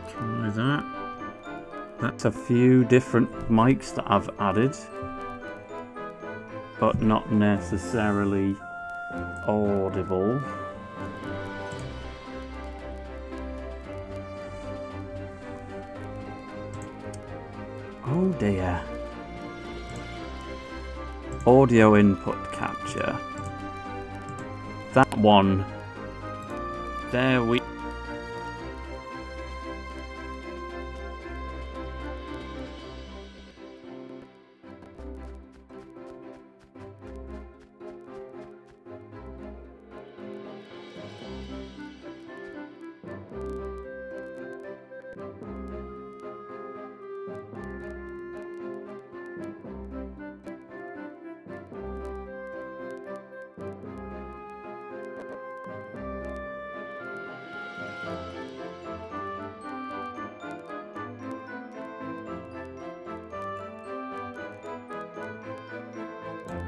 Try that. That's a few different mics that I've added, but not necessarily audible. Oh dear. Audio input capture. That one. There we...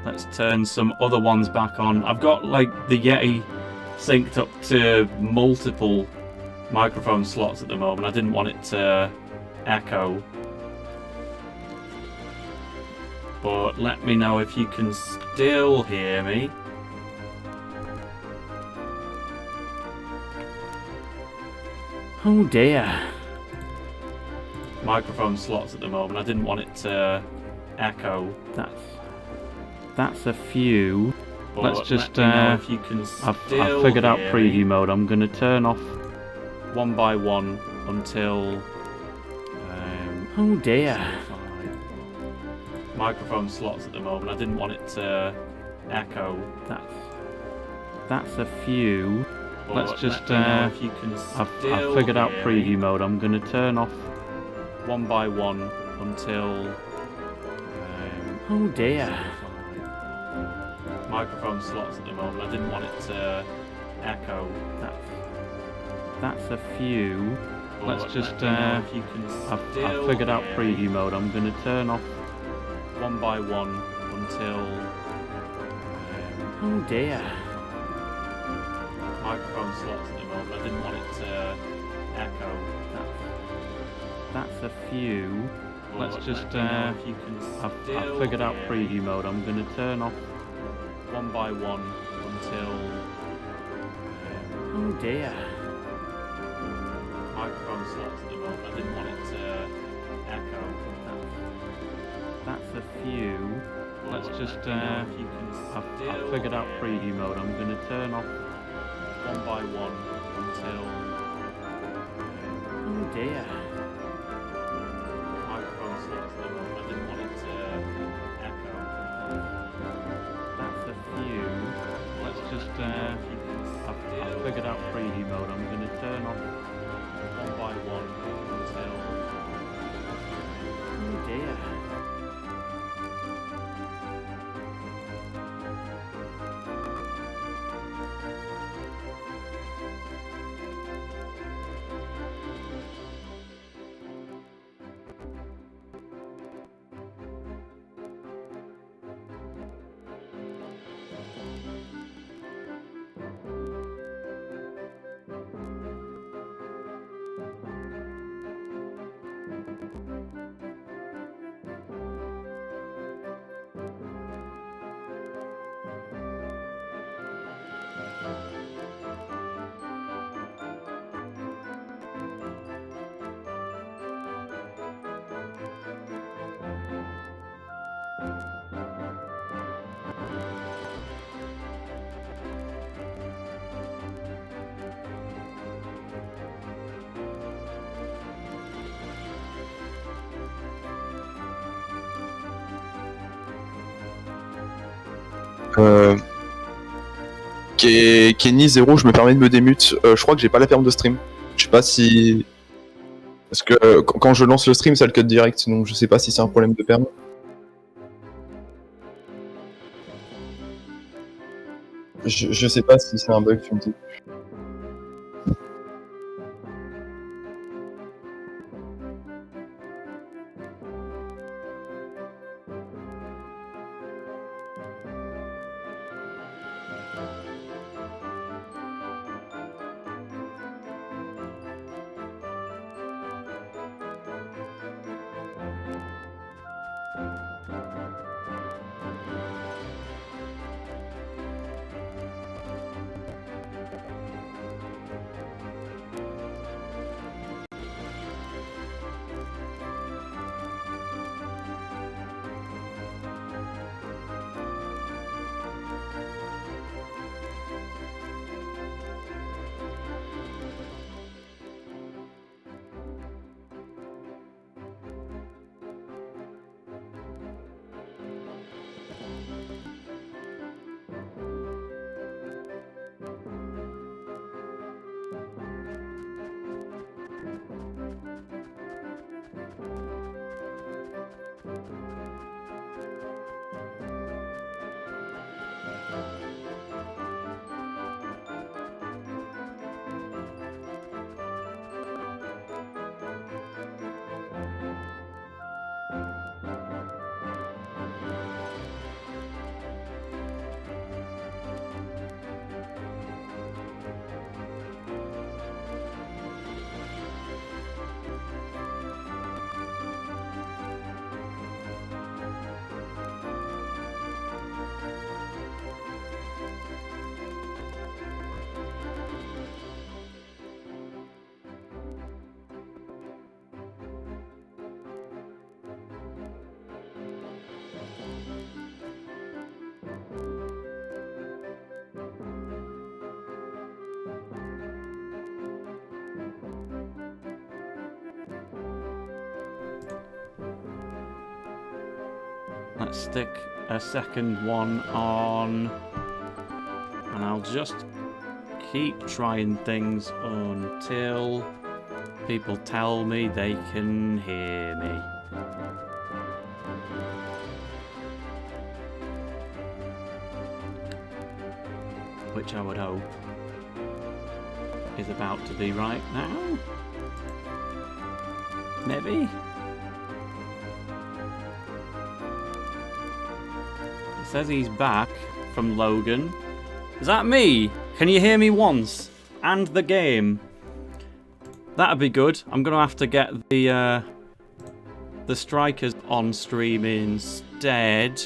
Let's turn some other ones back on. I've got like the Yeti synced up to multiple microphone slots at the moment. I didn't want it to echo. But let me know if you can still hear me. Oh dear. Microphone slots at the moment. I didn't want it to echo. That's a few. But let's just if you can I've figured out preview mode. I'm gonna turn off one by one until Oh dear. Microphone slots at the moment. I didn't want it to echo. That's a few. Let's just if you can I've figured out preview mode. I'm gonna turn off one by one until oh dear. Microphone slots at the moment. I didn't want it to echo. That's a few. Let's just if you can I've figured out preview mode. I'm gonna turn off one by one until oh dear. Microphone slots at the moment. I didn't want it to echo. That's a few. Let's just if you can I've figured out preview mode. I'm gonna turn off one by one until oh dear. Microphone slots at the moment. I didn't want it to echo. That's a few. Let's just if you can I've figured out preview mode. I'm gonna turn off one by one until oh dear. Microphone slots at the moment. I didn't want it to echo. That's a few. Let's just if you can I've figured out preview mode. I'm gonna turn off one by one until oh dear. Kenny 0, je me permets de me démute. Je crois que j'ai pas la perme de stream. Je sais pas si. Parce que quand je lance le stream, ça le cut direct, donc je sais pas si c'est un problème de perme. Je sais pas si c'est un bug, tu me dis. Let's stick a second one on. And I'll just keep trying things until people tell me they can hear me. Which I would hope is about to be right now. Maybe? It says he's back from Logan. Is that me? Can you hear me once? And the game? That'd be good. I'm gonna have to get the Strikers on stream instead,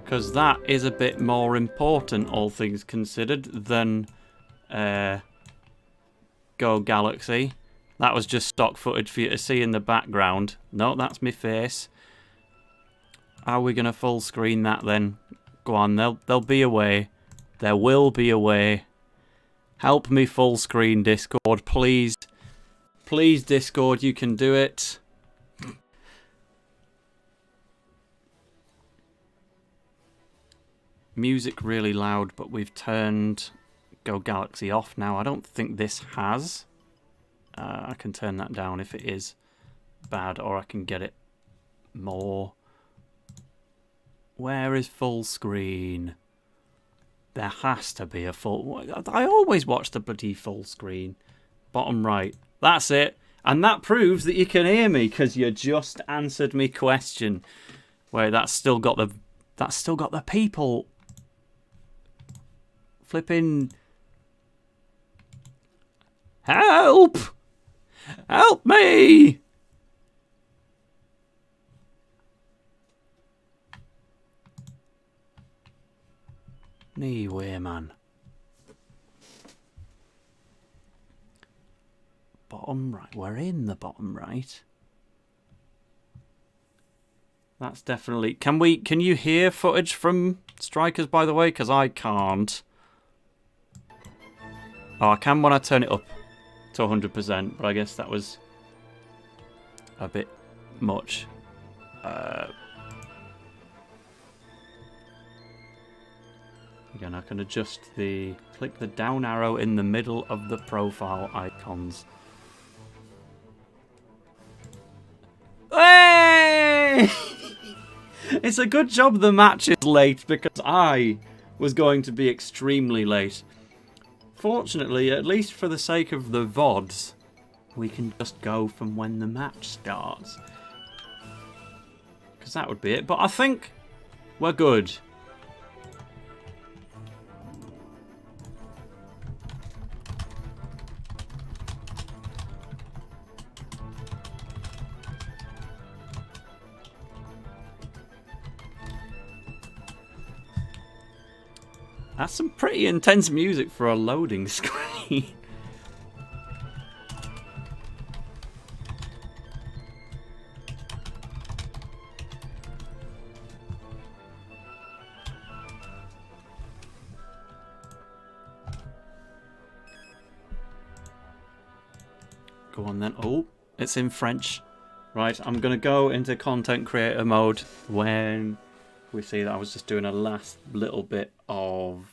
because that is a bit more important, all things considered, than Go Galaxy. That was just stock footage for you to see in the background. No, that's my face. How are we gonna full screen that then? Go on, there'll be a way. There will be a way. Help me full screen, Discord, please. Please, Discord, you can do it. Music really loud, but we've turned Go Galaxy off now. I don't think this has. I can turn that down if it is bad, or I can get it more. Where is full screen? There has to be a full... I always watch the bloody full screen. Bottom right. That's it. And that proves that you can hear me, because you just answered me question. Wait, that's still got the people flipping... Help! Help me! Anyway, man. Bottom right. We're in the bottom right. That's definitely... Can you hear footage from Strikers, by the way? Because I can't. Oh, I can when I turn it up to 100%, but I guess that was a bit much. Again, I can adjust the... Click the down arrow in the middle of the profile icons. Hey! It's a good job the match is late, because I was going to be extremely late. Fortunately, at least for the sake of the VODs, we can just go from when the match starts. Because that would be it. But I think we're good. That's some pretty intense music for a loading screen. Go on then. Oh, it's in French. Right, I'm going to go into content creator mode when we see that I was just doing a last little bit of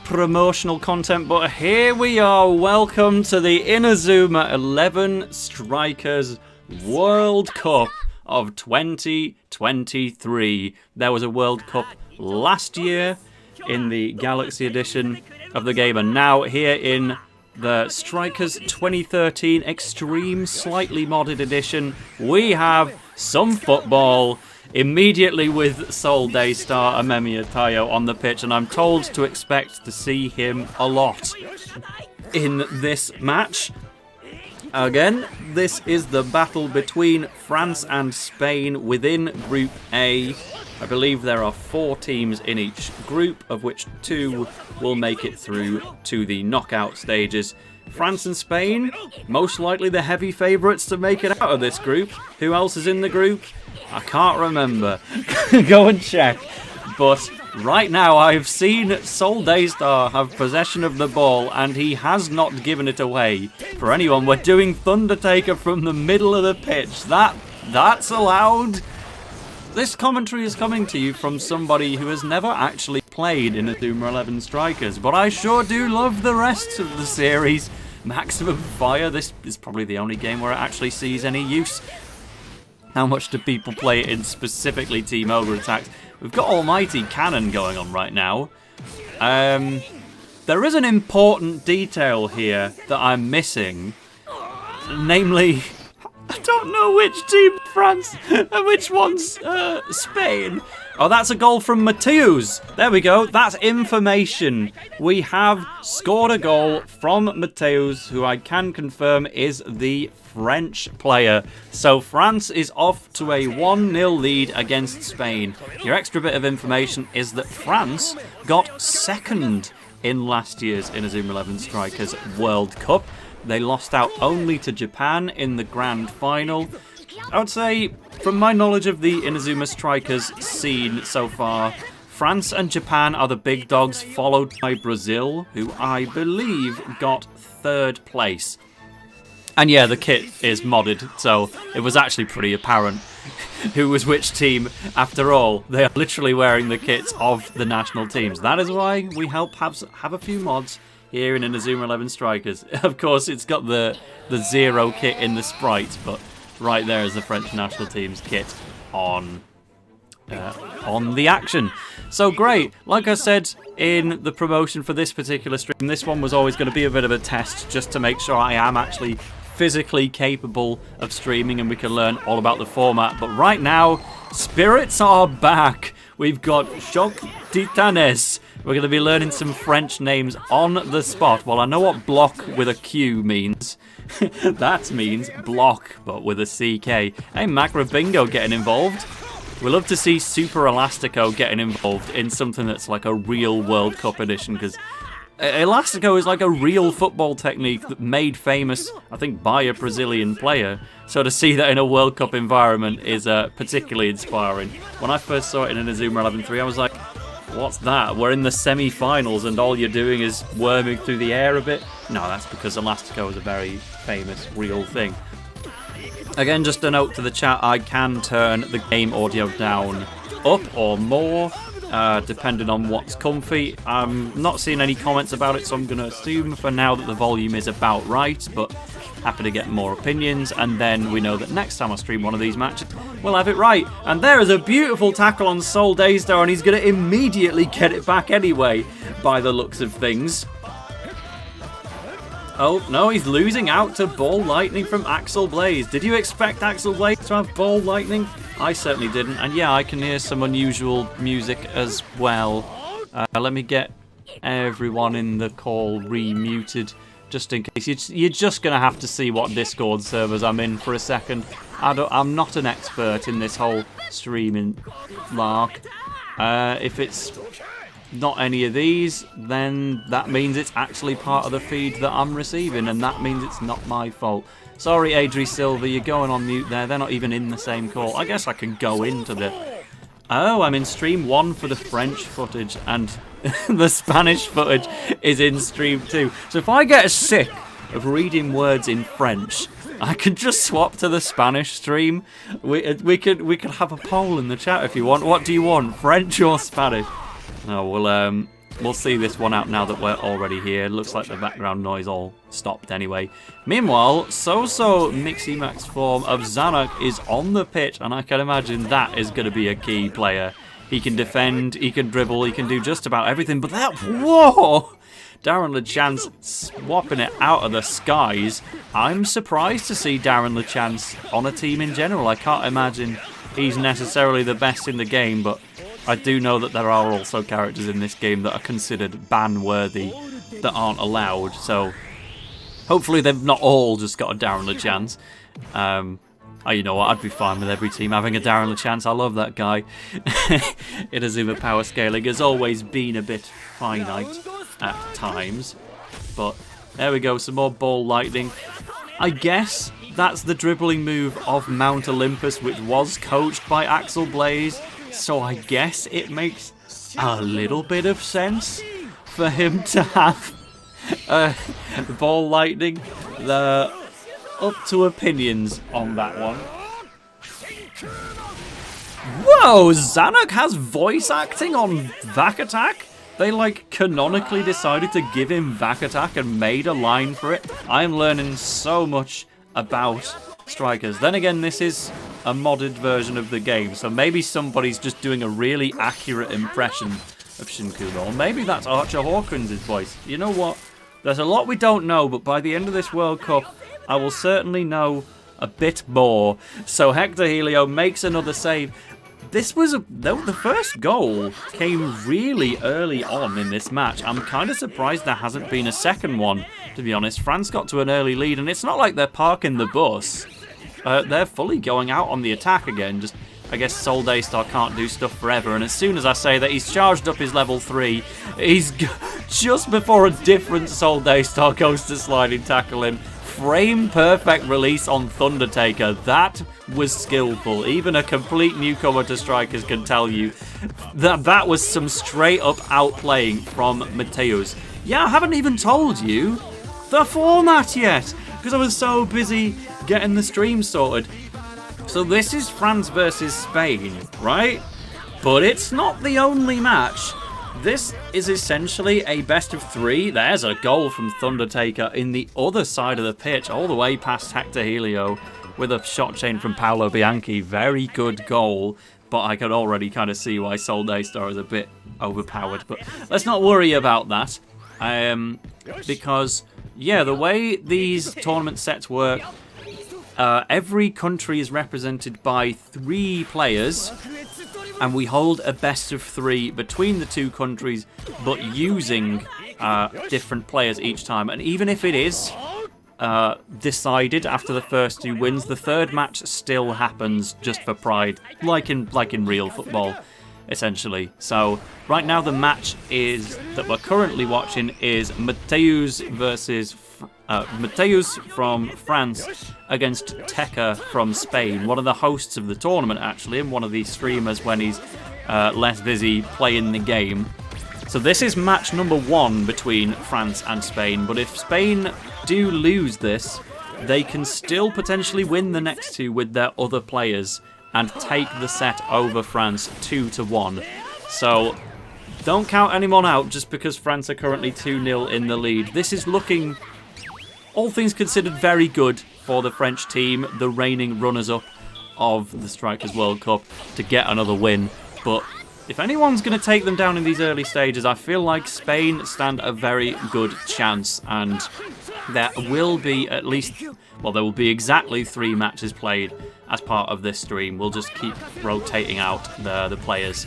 promotional content, but here we are. Welcome to the Inazuma 11 Strikers World Cup of 2023. There was a World Cup last year in the Galaxy edition of the game, and now here in the Strikers 2013 Extreme Slightly Modded Edition, we have some football. Immediately with Seoul Daystar Amemiya Tayo on the pitch, and I'm told to expect to see him a lot in this match. Again, this is the battle between France and Spain within Group A. I believe there are 4 teams in each group, of which 2 will make it through to the knockout stages. France and Spain, most likely the heavy favourites to make it out of this group. Who else is in the group? I can't remember. Go and check. But right now I've seen Seoul Daystar have possession of the ball, and he has not given it away for anyone. We're doing Thunder Teca from the middle of the pitch. That's allowed. this commentary is coming to you from somebody who has never actually played Inazuma 11 Strikers, but I sure do love the rest of the series. Maximum Fire, this is probably the only game where it actually sees any use. How much do people play it in specifically Team Ogre attacks? We've got Almighty Cannon going on right now. There is an important detail here that I'm missing. Namely, I don't know which team France and which one's Spain. Oh, that's a goal from Mathiuze. There we go. That's information. We have scored a goal from Mathiuze, who I can confirm is the French player. So France is off to a 1-0 lead against Spain. Your extra bit of information is that France got second in last year's Inazuma 11 Strikers World Cup. They lost out only to Japan in the grand final. I would say, from my knowledge of the Inazuma Strikers scene so far, France and Japan are the big dogs, followed by Brazil, who I believe got third place. And yeah, the kit is modded, so it was actually pretty apparent who was which team. After all, they are literally wearing the kits of the national teams. That is why we help have a few mods here in Inazuma 11 Strikers. Of course, it's got the Zero kit in the sprites, but right there is the French national team's kit on the action. So great. Like I said in the promotion for this particular stream, this one was always going to be a bit of a test just to make sure I am actually physically capable of streaming and we can learn all about the format. But right now, spirits are back. We've got Choc Titanes. We're going to be learning some French names on the spot. Well, I know what block with a Q means. That means block, but with a CK. Hey, Macro Bingo getting involved. We love to see Super Elastico getting involved in something that's like a real World Cup edition, because Elastico is like a real football technique that made famous, I think, by a Brazilian player. So to see that in a World Cup environment is particularly inspiring. When I first saw it in Inazuma 11.3, I was like, what's that? We're in the semi-finals and all you're doing is worming through the air a bit? No, that's because Elastico is a very famous, real thing. Again, just a note to the chat, I can turn the game audio down up or more, depending on what's comfy. I'm not seeing any comments about it, so I'm going to assume for now that the volume is about right, but happy to get more opinions, and then we know that next time I stream one of these matches, we'll have it right. And there is a beautiful tackle on Soul Daystar, and he's going to immediately get it back anyway, by the looks of things. Oh, no, he's losing out to Ball Lightning from Axel Blaze. Did you expect Axel Blaze to have Ball Lightning? I certainly didn't. And yeah, I can hear some unusual music as well. Let me get everyone in the call re-muted, just in case. You're just going to have to see what Discord servers I'm in for a second. I'm not an expert in this whole streaming lark. If it's not any of these, then that means it's actually part of the feed that I'm receiving, and that means it's not my fault. Sorry, Adri Silva, you're going on mute there. They're not even in the same call. I guess I can go into the... Oh, I'm in stream 1 for the French footage, and the Spanish footage is in stream 2. So if I get sick of reading words in French, I could just swap to the Spanish stream. We could have a poll in the chat if you want. What do you want, French or Spanish? Oh, we'll see this one out now that we're already here. Looks like the background noise all stopped anyway. Meanwhile, So-So Mixie Max form of Zanuck is on the pitch, and I can imagine that is going to be a key player. He can defend, he can dribble, he can do just about everything, but that... Whoa! Darren Lachance swapping it out of the skies. I'm surprised to see Darren Lachance on a team in general. I can't imagine he's necessarily the best in the game, but I do know that there are also characters in this game that are considered ban-worthy that aren't allowed, so hopefully they've not all just got a Darren Lachance. You know what, I'd be fine with every team having a Darren Lachance. I love that guy. Inazuma power scaling has always been a bit finite at times, but there we go, some more Ball Lightning. I guess that's the dribbling move of Mount Olympus, which was coached by Axel Blaze. So I guess it makes a little bit of sense for him to have Ball Lightning. Up to opinions on that one. Whoa, Zanuck has voice acting on Vac Attack? They, like, canonically decided to give him Vac Attack and made a line for it. I'm learning so much about Strikers. Then again, this is a modded version of the game, so maybe somebody's just doing a really accurate impression of Shinkudo. Or maybe that's Archer Hawkins' voice. You know what? There's a lot we don't know, but by the end of this World Cup, I will certainly know a bit more. So Hector Helio makes another save. This was the first goal came really early on in this match. I'm kind of surprised there hasn't been a second one, to be honest. France got to an early lead, and it's not like they're parking the bus. They're fully going out on the attack again. Just, I guess Sol Daystar can't do stuff forever, and as soon as I say that he's charged up his level 3, he's just before a different Sol Daystar goes to sliding tackle him. Frame perfect release on Thunder Taker. That was skillful. Even a complete newcomer to Strikers can tell you that was some straight up outplaying from Mathiuze. Yeah, I haven't even told you the format yet because I was so busy getting the stream sorted. So this is France versus Spain, right? But it's not the only match. This is essentially a best of 3. There's a goal from Thunder Taker in the other side of the pitch, all the way past Hector Helio with a shot chain from Paolo Bianchi. Very good goal, but I could already kind of see why Sol Daystar is a bit overpowered. But let's not worry about that, because, yeah, the way these tournament sets work, every country is represented by 3 players, and we hold a best of 3 between the 2 countries, but using different players each time. And even if it is decided after the first 2 wins, the third match still happens just for pride, like in real football, essentially. So right now the match that we're currently watching is Mathiuze versus Mathiuze from France against Teca from Spain, one of the hosts of the tournament actually, and one of the streamers when he's less busy playing the game. So this is match number 1 between France and Spain, but if Spain do lose this, they can still potentially win the next 2 with their other players and take the set over France 2-1. So don't count anyone out just because France are currently 2-0 in the lead. This is looking, all things considered, very good for the French team, the reigning runners-up of the Strikers World Cup, to get another win. But if anyone's going to take them down in these early stages, I feel like Spain stand a very good chance, and there will be at least, well, there will be exactly 3 matches played as part of this stream. We'll just keep rotating out the players.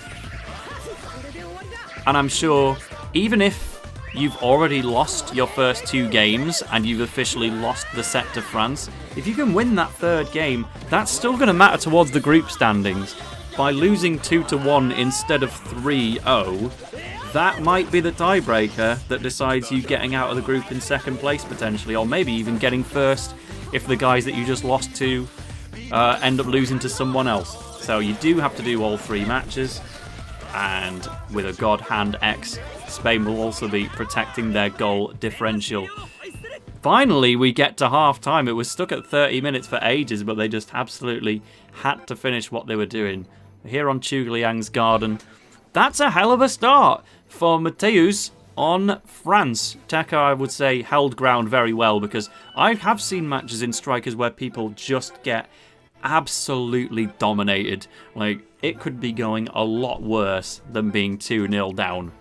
And I'm sure, even if you've already lost your first 2 games and you've officially lost the set to France, if you can win that 3rd game, that's still going to matter towards the group standings. By losing 2-1 instead of 3-0, that might be the tiebreaker that decides you getting out of the group in 2nd place potentially, or maybe even getting 1st if the guys that you just lost to end up losing to someone else. So you do have to do all 3 matches, and with a God Hand X, Spain will also be protecting their goal differential. Finally, we get to half-time. It was stuck at 30 minutes for ages, but they just absolutely had to finish what they were doing. Here on Chugliang's Garden. That's a hell of a start for Mathiuze on France. Teca, I would say, held ground very well, because I have seen matches in Strikers where people just get absolutely dominated. Like, it could be going a lot worse than being 2-0 down.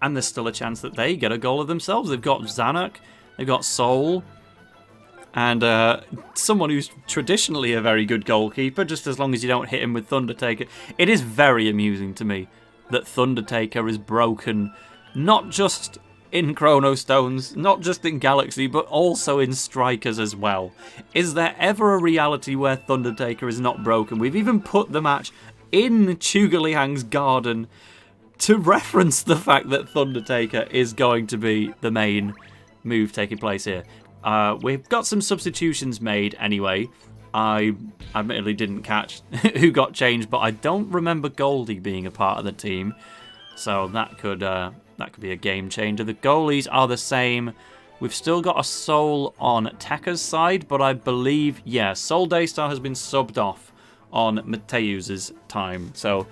And there's still a chance that they get a goal of themselves. They've got Zanuck, they've got Sol, and someone who's traditionally a very good goalkeeper, just as long as you don't hit him with Thunder Taker. It is very amusing to me that Thunder Taker is broken, not just in Chrono Stones, not just in Galaxy, but also in Strikers as well. Is there ever a reality where Thunder Taker is not broken? We've even put the match in Chugliang's Garden to reference the fact that Thunder Taker is going to be the main move taking place here. We've got some substitutions made anyway. I admittedly didn't catch who got changed, but I don't remember Goldie being a part of the team, so that could be a game changer. The goalies are the same. We've still got a Sol on Teca's side, but I believe, yeah, Sol Daystar has been subbed off on Mathiuze's time. So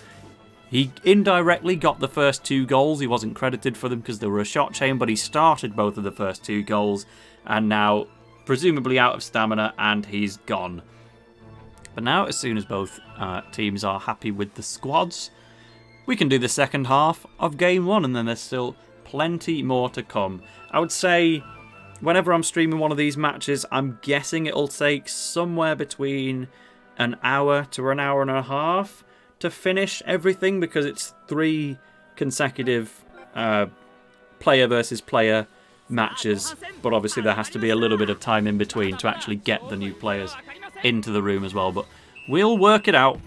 he indirectly got the first 2 goals. He wasn't credited for them because they were a shot chain, but he started both of the first 2 goals and now presumably out of stamina, and he's gone. But now, as soon as both teams are happy with the squads, we can do the second half of game 1, and then there's still plenty more to come. I would say whenever I'm streaming one of these matches, I'm guessing it'll take somewhere between an hour to an hour and a half to finish everything, because it's 3 consecutive player versus player matches, but obviously there has to be a little bit of time in between to actually get the new players into the room as well, but we'll work it out.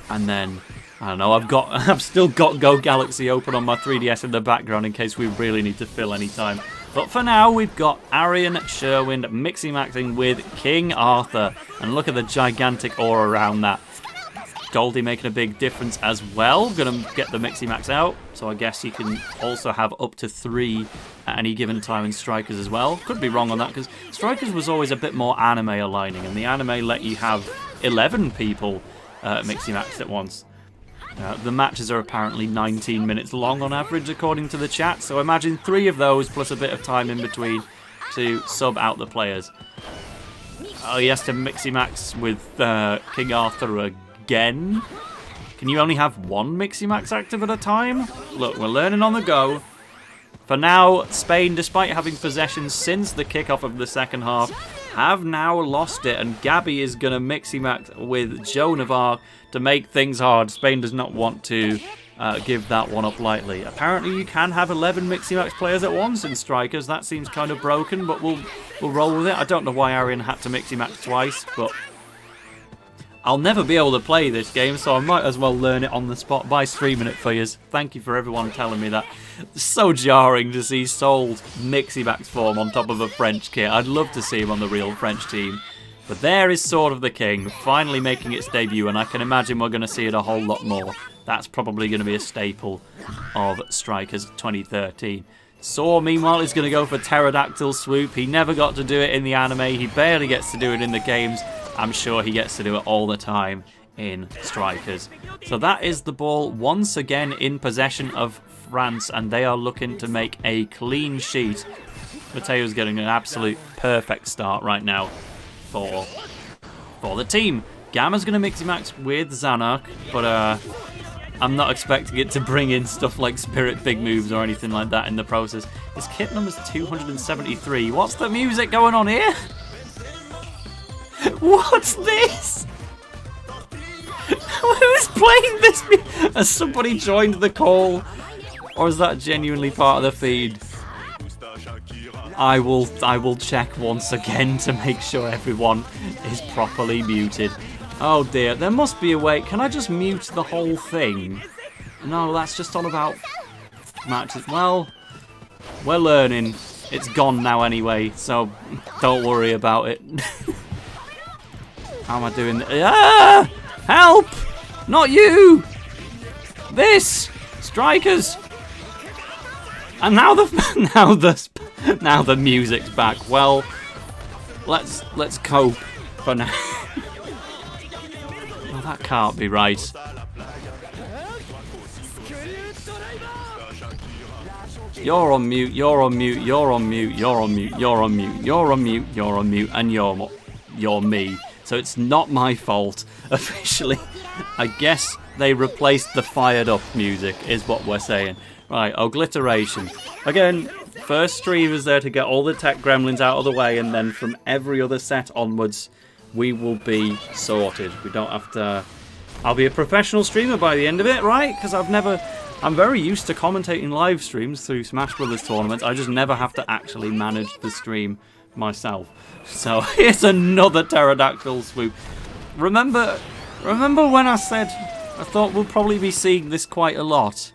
And then I don't know, I've still got Go Galaxy open on my 3DS in the background in case we really need to fill any time. But for now, we've got Arian Sherwind mixing-maxing with King Arthur, and look at the gigantic aura around that. Goldie making a big difference as well. Gonna get the mixie-max out, so I guess you can also have up to 3 at any given time in Strikers as well. Could be wrong on that, because Strikers was always a bit more anime aligning, and the anime let you have 11 people mixie-maxed at once. The matches are apparently 19 minutes long on average, according to the chat, so imagine 3 of those plus a bit of time in between to sub out the players. Oh, he has to mixie-max with King Arthur again. Can you only have 1 mixie-max active at a time? Look, we're learning on the go. For now, Spain, despite having possession since the kickoff of the second half, have now lost it, and Gabby is going to mixie-max with Joan of Arc to make things hard. Spain does not want to give that one up lightly. Apparently you can have 11 mixie-max players at once in Strikers. That seems kind of broken, but we'll roll with it. I don't know why Arian had to mixie-max twice, but I'll never be able to play this game, so I might as well learn it on the spot by streaming it for you. Thank you for everyone telling me that. It's so jarring to see Sold mixie-max form on top of a French kit. I'd love to see him on the real French team. But there is Sword of the King, finally making its debut, and I can imagine we're going to see it a whole lot more. That's probably going to be a staple of Strikers 2013. Saw, meanwhile, is going to go for Pterodactyl Swoop. He never got to do it in the anime. He barely gets to do it in the games. I'm sure he gets to do it all the time in Strikers. So that is the ball once again in possession of France, and they are looking to make a clean sheet. Matteo's getting an absolute perfect start right now for the team. Gamma's going to mixie-max with Xanark, but I'm not expecting it to bring in stuff like Spirit Big Moves or anything like that in the process. His kit number's 273. What's the music going on here? What's this? Who's playing this? Has somebody joined the call? Or is that genuinely part of the feed? I will check once again to make sure everyone is properly muted. Oh dear, there must be a way. Can I just mute the whole thing? No, that's just on about matches. Well, we're learning. It's gone now anyway, so don't worry about it. How am I doing? Ah! Help! Not you! This! Strikers! And now the music's back. Well, let's cope for now. Well, that can't be right. You're on mute, you're on mute, you're on mute, you're on mute, you're on mute, you're on mute, you're on mute, and you're me. So it's not my fault, officially. I guess they replaced the fired up music, is what we're saying. Right, obliteration. Again, first stream is there to get all the tech gremlins out of the way, and then from every other set onwards, we will be sorted. We don't have to... I'll be a professional streamer by the end of it, right? Because I'm very used to commentating live streams through Smash Brothers tournaments. I just never have to actually manage the stream myself. So here's another Pterodactyl Swoop. Remember when I said I thought we'll probably be seeing this quite a lot?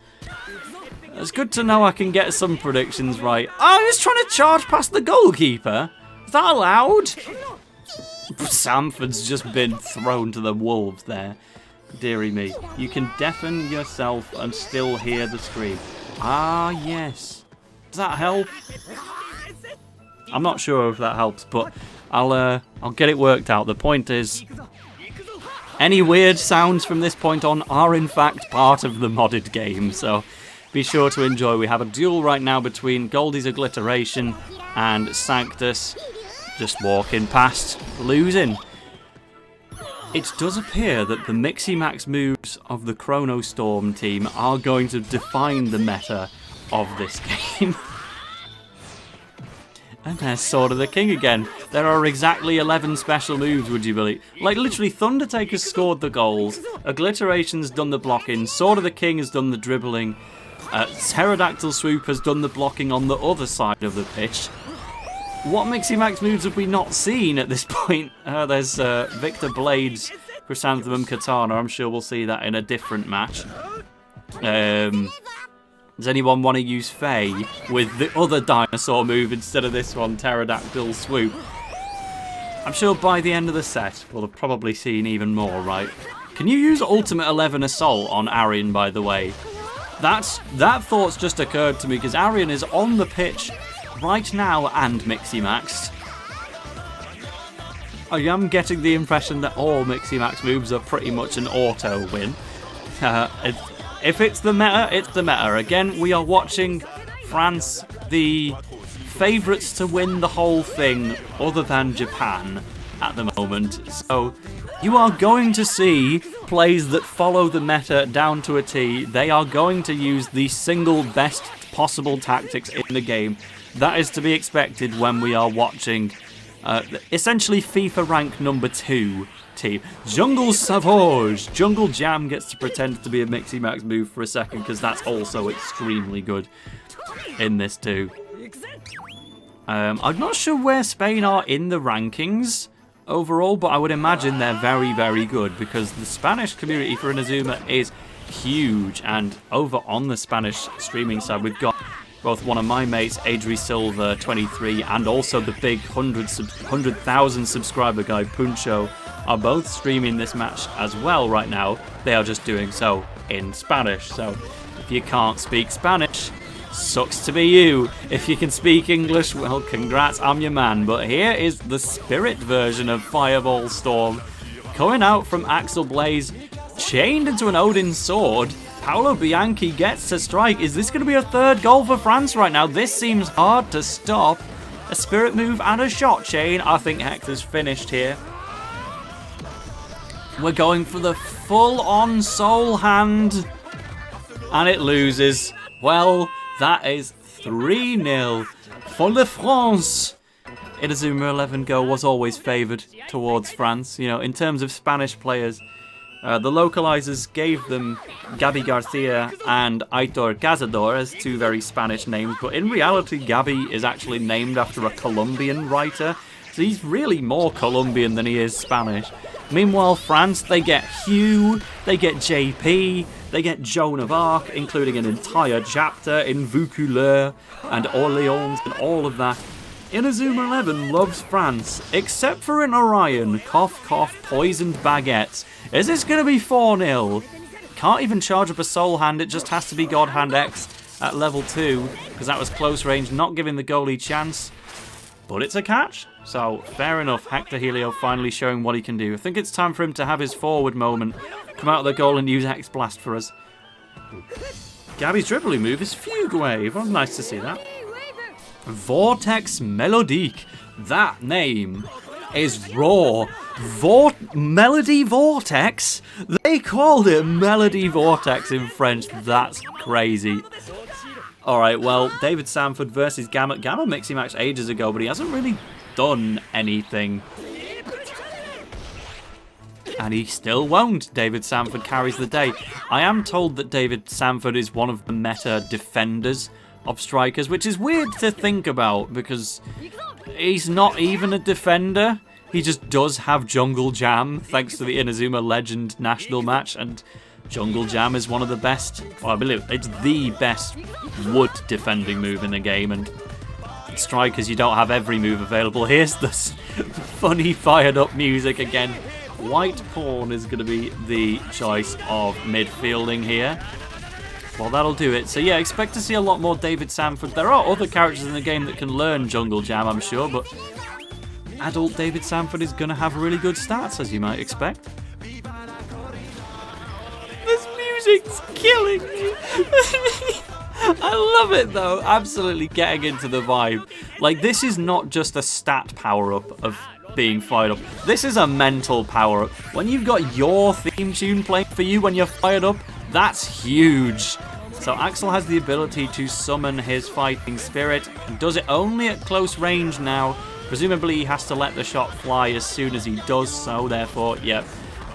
It's good to know I can get some predictions right. Oh, he's trying to charge past the goalkeeper. Is that allowed? Samford's just been thrown to the wolves there. Dearie me. You can deafen yourself and still hear the scream. Ah, yes. Does that help? I'm not sure if that helps, but I'll get it worked out. The point is, Any weird sounds from this point on are in fact part of the modded game, so be sure to enjoy. We have a duel right now between Goldie's Obliteration and Sanctus, just walking past, losing. It does appear that the Mixie Max moves of the Chrono Storm team are going to define the meta of this game. And there's Sword of the King again. There are exactly 11 special moves, would you believe? Like, literally, Thundertaker's scored the goals, Obliteration's done the blocking, Sword of the King has done the dribbling, Pterodactyl Swoop has done the blocking on the other side of the pitch. What Mixie Max moves have we not seen at this point? There's Victor Blade's Chrysanthemum Katana. I'm sure we'll see that in a different match. Does anyone want to use Faye with the other dinosaur move instead of this one, Pterodactyl Swoop? I'm sure by the end of the set, we'll have probably seen even more, right? Can you use Ultimate 11 Assault on Arian, by the way? That thought's just occurred to me, because Arian is on the pitch right now and Mixie Maxed. I am getting the impression that all Mixie Max moves are pretty much an auto win. If it's the meta, it's the meta. Again, we are watching France, the favourites to win the whole thing, other than Japan at the moment. So you are going to see plays that follow the meta down to a T. They are going to use the single best possible tactics in the game. That is to be expected when we are watching essentially FIFA rank number 2 team. Jungle Savage! Jungle Jam gets to pretend to be a Mixie Max move for a second, because that's also extremely good in this too. I'm not sure where Spain are in the rankings overall, but I would imagine they're very, very good, because the Spanish community for Inazuma is huge, and over on the Spanish streaming side we've got both one of my mates, Adri Silva 23, and also the big 100,000 subscriber guy, Puncho, are both streaming this match as well right now. They are just doing so in Spanish. So if you can't speak Spanish, sucks to be you. If you can speak English, well, congrats, I'm your man. But here is the spirit version of Fireball Storm coming out from Axel Blaze, chained into an Odin sword. Paolo Bianchi gets to strike. Is this going to be a third goal for France right now? This seems hard to stop. A spirit move and a shot chain. I think Hector's finished here. We're going for the full-on soul hand. And it loses. Well, that is 3-0 for La France. Inazuma 11 GO was always favoured towards France. You know, in terms of Spanish players, the localizers gave them Gabi Garcia and Aitor Cazador as two very Spanish names, but in reality Gabi is actually named after a Colombian writer, so he's really more Colombian than he is Spanish. Meanwhile, France, they get Hugh, they get JP, they get Joan of Arc, including an entire chapter in Vaucouleurs and Orléans and all of that. Inazuma 11 loves France, except for an Orion. Cough, cough, poisoned baguettes. Is this going to be 4-0? Can't even charge up a Soul Hand, it just has to be God Hand X at level 2, because that was close range, not giving the goalie chance. But it's a catch, so fair enough. Hector Helio finally showing what he can do. I think it's time for him to have his forward moment. Come out of the goal and use X-Blast for us. Gabi's dribbling move is Fugue Wave. Oh, nice to see that. Vortex Melodique. That name is raw. Melody Vortex? They called it Melody Vortex in French. That's crazy. Alright, well, David Sanford versus Gamma. Gamma Mixie Max ages ago, but he hasn't really done anything. And he still won't. David Sanford carries the day. I am told that David Sanford is one of the meta defenders of Strikers, which is weird to think about, because he's not even a defender. He just does have Jungle Jam, thanks to the Inazuma Legend national match, and Jungle Jam is one of the best, well, I believe it's the best wood defending move in the game, and Strikers, you don't have every move available. Here's the funny fired up music again. White Pawn is going to be the choice of midfielding here. Well, that'll do it. So yeah, expect to see a lot more David Sanford. There are other characters in the game that can learn Jungle Jam, I'm sure, but adult David Sanford is going to have really good stats, as you might expect. magic's killing me. I love it though, absolutely getting into the vibe. Like, this is not just a stat power-up of being fired up. This is a mental power-up. When you've got your theme tune playing for you when you're fired up, that's huge. So Axel has the ability to summon his fighting spirit, and does it only at close range now. Presumably he has to let the shot fly as soon as he does so, therefore, yep.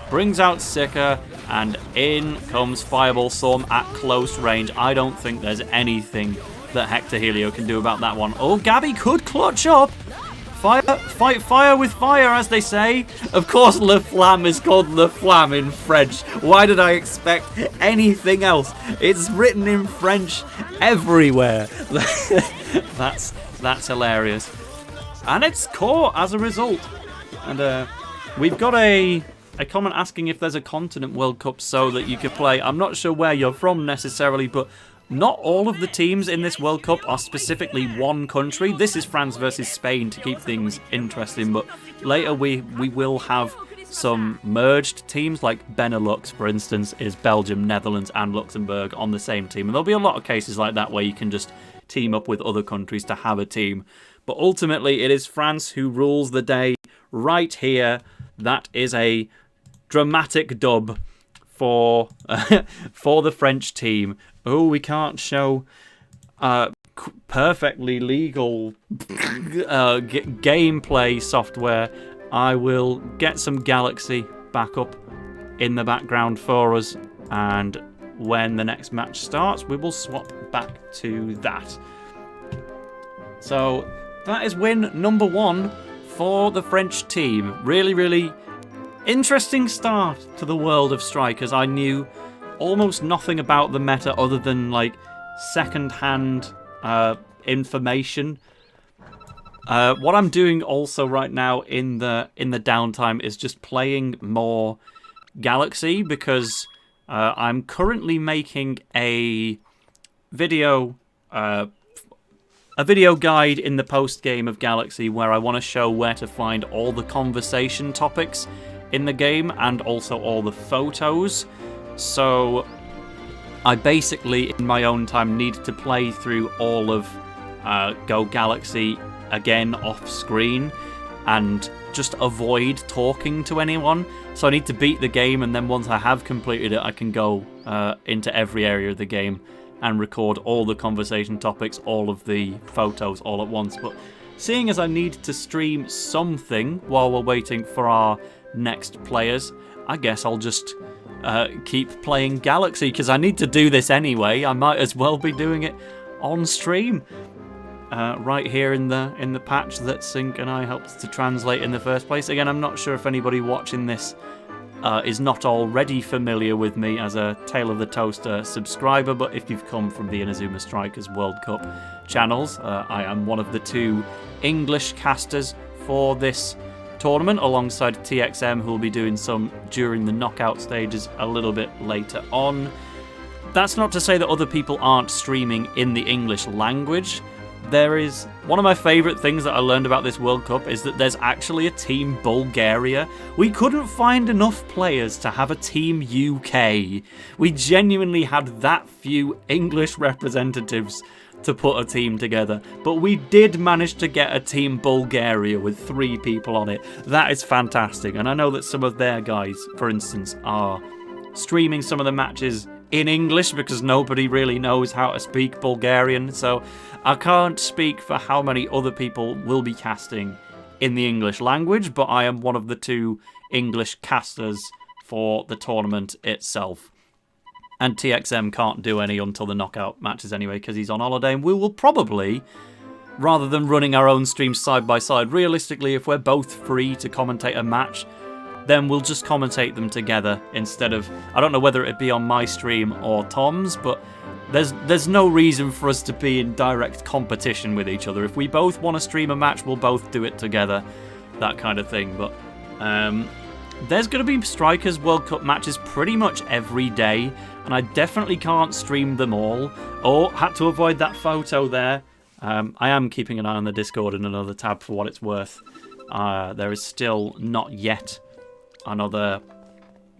Brings out Teca, and in comes Fireball Storm at close range. I don't think there's anything that Hector Helio can do about that one. Oh, Gabby could clutch up. Fight fire with fire, as they say. Of course, Le Flamme is called Le Flamme in French. Why did I expect anything else? It's written in French everywhere. That's hilarious. And it's caught as a result. And we've got a comment asking if there's a continent World Cup so that you could play. I'm not sure where you're from necessarily, but not all of the teams in this World Cup are specifically one country. This is France versus Spain to keep things interesting, but later we will have some merged teams, like Benelux, for instance, is Belgium, Netherlands, and Luxembourg on the same team. And there'll be a lot of cases like that where you can just team up with other countries to have a team. But ultimately, it is France who rules the day right here. That is a dramatic dub for the French team. Oh, we can't show perfectly legal gameplay software. I will get some Galaxy back up in the background for us, and when the next match starts, we will swap back to that. So that is win number 1 for the French team. Really, really interesting start to the world of Strikers. I knew almost nothing about the meta other than like second-hand information. What I'm doing also right now in the downtime is just playing more Galaxy, because I'm currently making a video guide in the post game of Galaxy where I want to show where to find all the conversation topics in the game and also all the photos. So I basically, in my own time, need to play through all of Go Galaxy again off screen and just avoid talking to anyone. So I need to beat the game, and then once I have completed it, I can go into every area of the game and record all the conversation topics, all of the photos all at once. But seeing as I need to stream something while we're waiting for our next players, I guess I'll just keep playing Galaxy, because I need to do this anyway. I might as well be doing it on stream. Right here in the patch that Sync and I helped to translate in the first place. Again, I'm not sure if anybody watching this is not already familiar with me as a Tale of the Toaster subscriber, but if you've come from the Inazuma Strikers World Cup channels, I am one of the 2 English casters for this tournament, alongside TXM, who will be doing some during the knockout stages a little bit later on. That's not to say that other people aren't streaming in the English language. There is one of my favourite things that I learned about this World Cup is that there's actually a Team Bulgaria. We couldn't find enough players to have a Team UK. We genuinely had that few English representatives to put a team together, but we did manage to get a Team Bulgaria with 3 people on it. That is fantastic, and I know that some of their guys, for instance, are streaming some of the matches in English because nobody really knows how to speak Bulgarian, so I can't speak for how many other people will be casting in the English language, but I am one of the 2 English casters for the tournament itself. And TXM can't do any until the knockout matches anyway, because he's on holiday, and we will probably, rather than running our own streams side by side, realistically, if we're both free to commentate a match, then we'll just commentate them together instead of... I don't know whether it'd be on my stream or Tom's, but there's no reason for us to be in direct competition with each other. If we both want to stream a match, we'll both do it together, that kind of thing. But there's going to be Strikers World Cup matches pretty much every day, and I definitely can't stream them all. Oh, had to avoid that photo there. I am keeping an eye on the Discord in another tab for what it's worth. There is still not yet another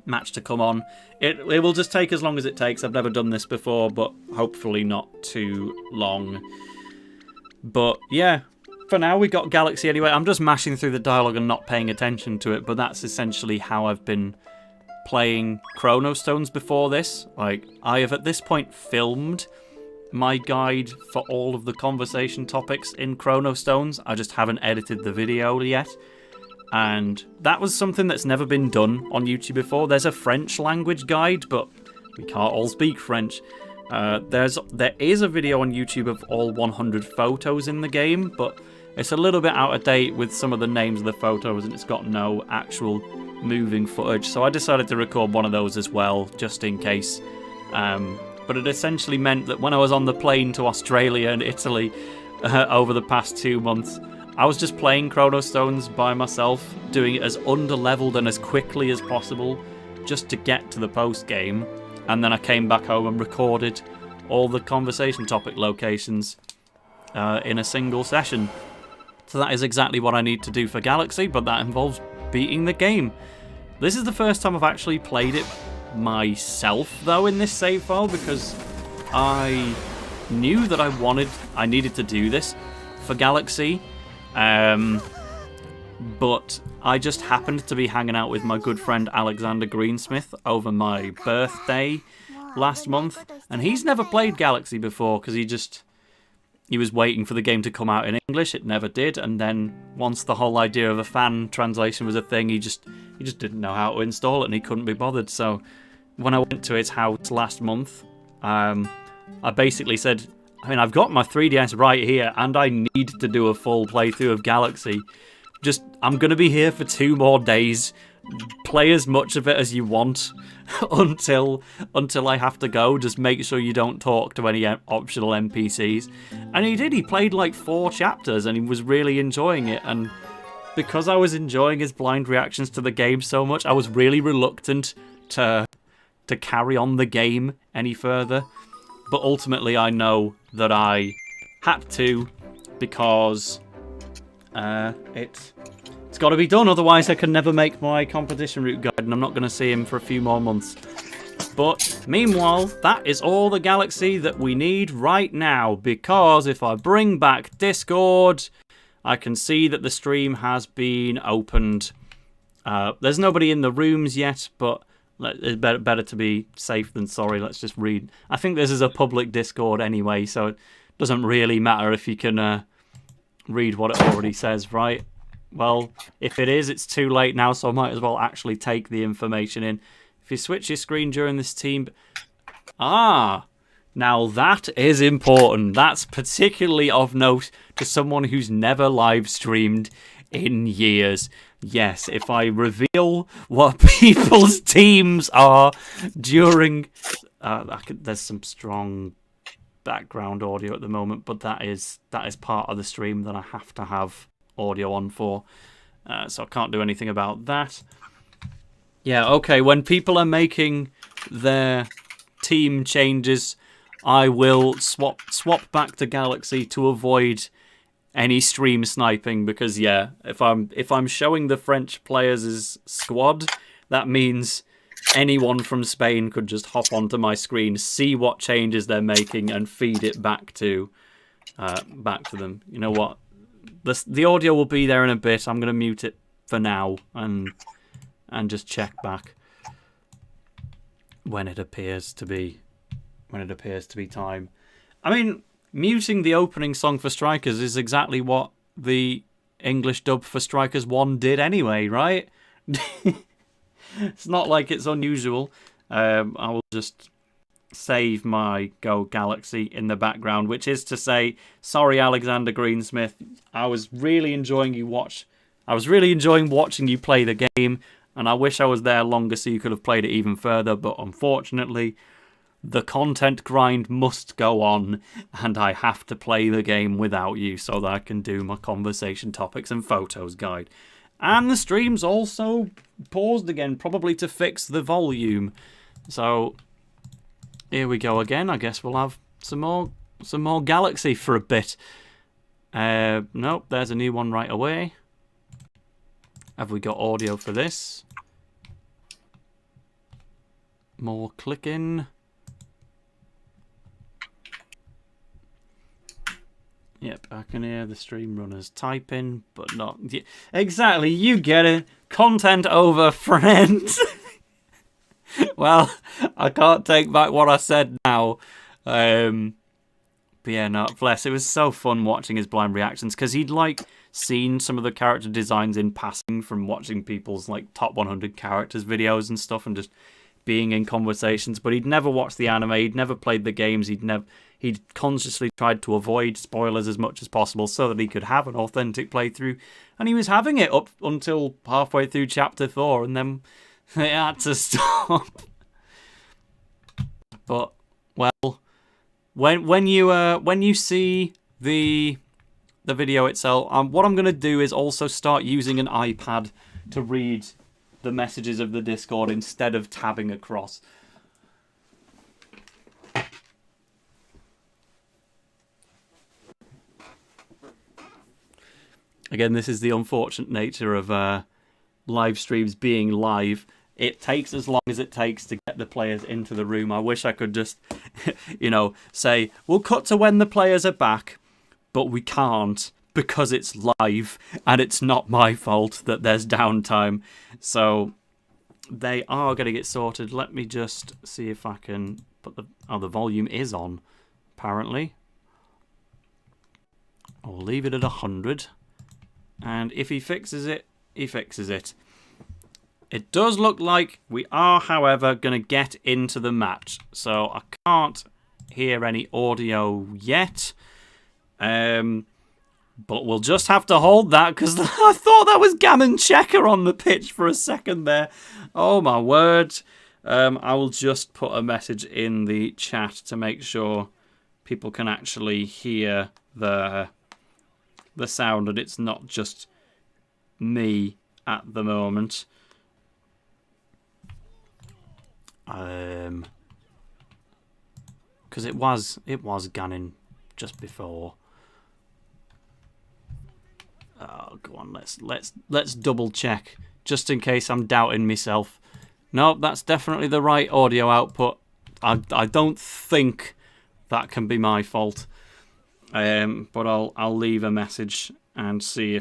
match to come on. It will just take as long as it takes. I've never done this before, but hopefully not too long. But yeah, for now we got Galaxy anyway. I'm just mashing through the dialogue and not paying attention to it, but that's essentially how I've been playing Chrono Stones before this. Like, I have at this point filmed my guide for all of the conversation topics in Chrono Stones. I just haven't edited the video yet. And that was something that's never been done on YouTube before. There's a French language guide, but we can't all speak French. There is a video on YouTube of all 100 photos in the game, but it's a little bit out of date with some of the names of the photos, and it's got no actual moving footage. So I decided to record one of those as well, just in case. But it essentially meant that when I was on the plane to Australia and Italy over the past 2 months, I was just playing Chrono Stones by myself, doing it as under-leveled and as quickly as possible, just to get to the post-game. And then I came back home and recorded all the conversation topic locations in a single session. So that is exactly what I need to do for Galaxy, but that involves beating the game. This is the first time I've actually played it myself, though, in this save file, because I knew that I needed to do this for Galaxy. But I just happened to be hanging out with my good friend Alexander Greensmith over my birthday last month, and he's never played Galaxy before because he was waiting for the game to come out in English. It never did, and then once the whole idea of a fan translation was a thing, he just didn't know how to install it, and he couldn't be bothered. So when I went to his house last month, I basically said, I've got my 3DS right here, and I need to do a full playthrough of Galaxy. I'm going to be here for 2 more days. Play as much of it as you want until I have to go. Just make sure you don't talk to any optional NPCs. And he did. He played like 4 chapters, and he was really enjoying it. And because I was enjoying his blind reactions to the game so much, I was really reluctant to carry on the game any further. But ultimately, I know that I had to, because it's got to be done. Otherwise, I can never make my competition route guide, and I'm not going to see him for a few more months. But meanwhile, that is all the Galaxy that we need right now, because if I bring back Discord, I can see that the stream has been opened. There's nobody in the rooms yet, but it's better to be safe than sorry. Let's just read. I think this is a public Discord anyway, so it doesn't really matter if you can read what it already says, right? Well, if it is, it's too late now, so I might as well actually take the information in. If you switch your screen during this team... now that is important. That's particularly of note to someone who's never live streamed in years. Yes, if I reveal what people's teams are during... there's some strong background audio at the moment, but that is part of the stream that I have to have audio on for. So I can't do anything about that. Yeah, okay, when people are making their team changes, I will swap back to Galaxy to avoid any stream sniping, because yeah, if I'm showing the French players' squad, that means anyone from Spain could just hop onto my screen, see what changes they're making, and feed it back to them. You know what? The audio will be there in a bit. I'm gonna mute it for now and just check back when it appears to be time. I mean, muting the opening song for Strikers is exactly what the English dub for Strikers 1 did anyway, right? It's not like it's unusual. I will just save my Go Galaxy in the background, which is to say, sorry, Alexander Greensmith. I was really enjoying watching you play the game, and I wish I was there longer so you could have played it even further, but unfortunately, the content grind must go on, and I have to play the game without you so that I can do my conversation topics and photos guide. And the stream's also paused again, probably to fix the volume. So here we go again. I guess we'll have some more Galaxy for a bit. Nope, there's a new one right away. Have we got audio for this? More clicking. Yep, I can hear the stream runners typing, but not... Exactly, you get it. Content over friends. Well, I can't take back what I said now. But yeah, no, bless. It was so fun watching his blind reactions, because he'd, like, seen some of the character designs in passing from watching people's, like, top 100 characters videos and stuff, and just being in conversations, but he'd never watched the anime, he'd never played the games, he'd consciously tried to avoid spoilers as much as possible so that he could have an authentic playthrough, and he was having it up until halfway through chapter 4, and then it had to stop. But well, when you see the video itself, what I'm gonna do is also start using an iPad to read the messages of the Discord instead of tabbing across. Again, this is the unfortunate nature of live streams being live. It takes as long as it takes to get the players into the room. I wish I could just, say, we'll cut to when the players are back, but we can't, because it's live, and it's not my fault that there's downtime. So they are going to get sorted. Let me just see if I can put the volume is on, apparently. I'll leave it at 100. And if he fixes it, he fixes it. It does look like we are, however, going to get into the match. So I can't hear any audio yet. But we'll just have to hold that, because I thought that was Gammon Checker on the pitch for a second there. Oh my word. I will just put a message in the chat to make sure people can actually hear the sound and it's not just me at the moment. Because it was Gannon just before. Oh, go on, let's double check just in case I'm doubting myself. Nope, that's definitely the right audio output. I don't think that can be my fault. But I'll leave a message and see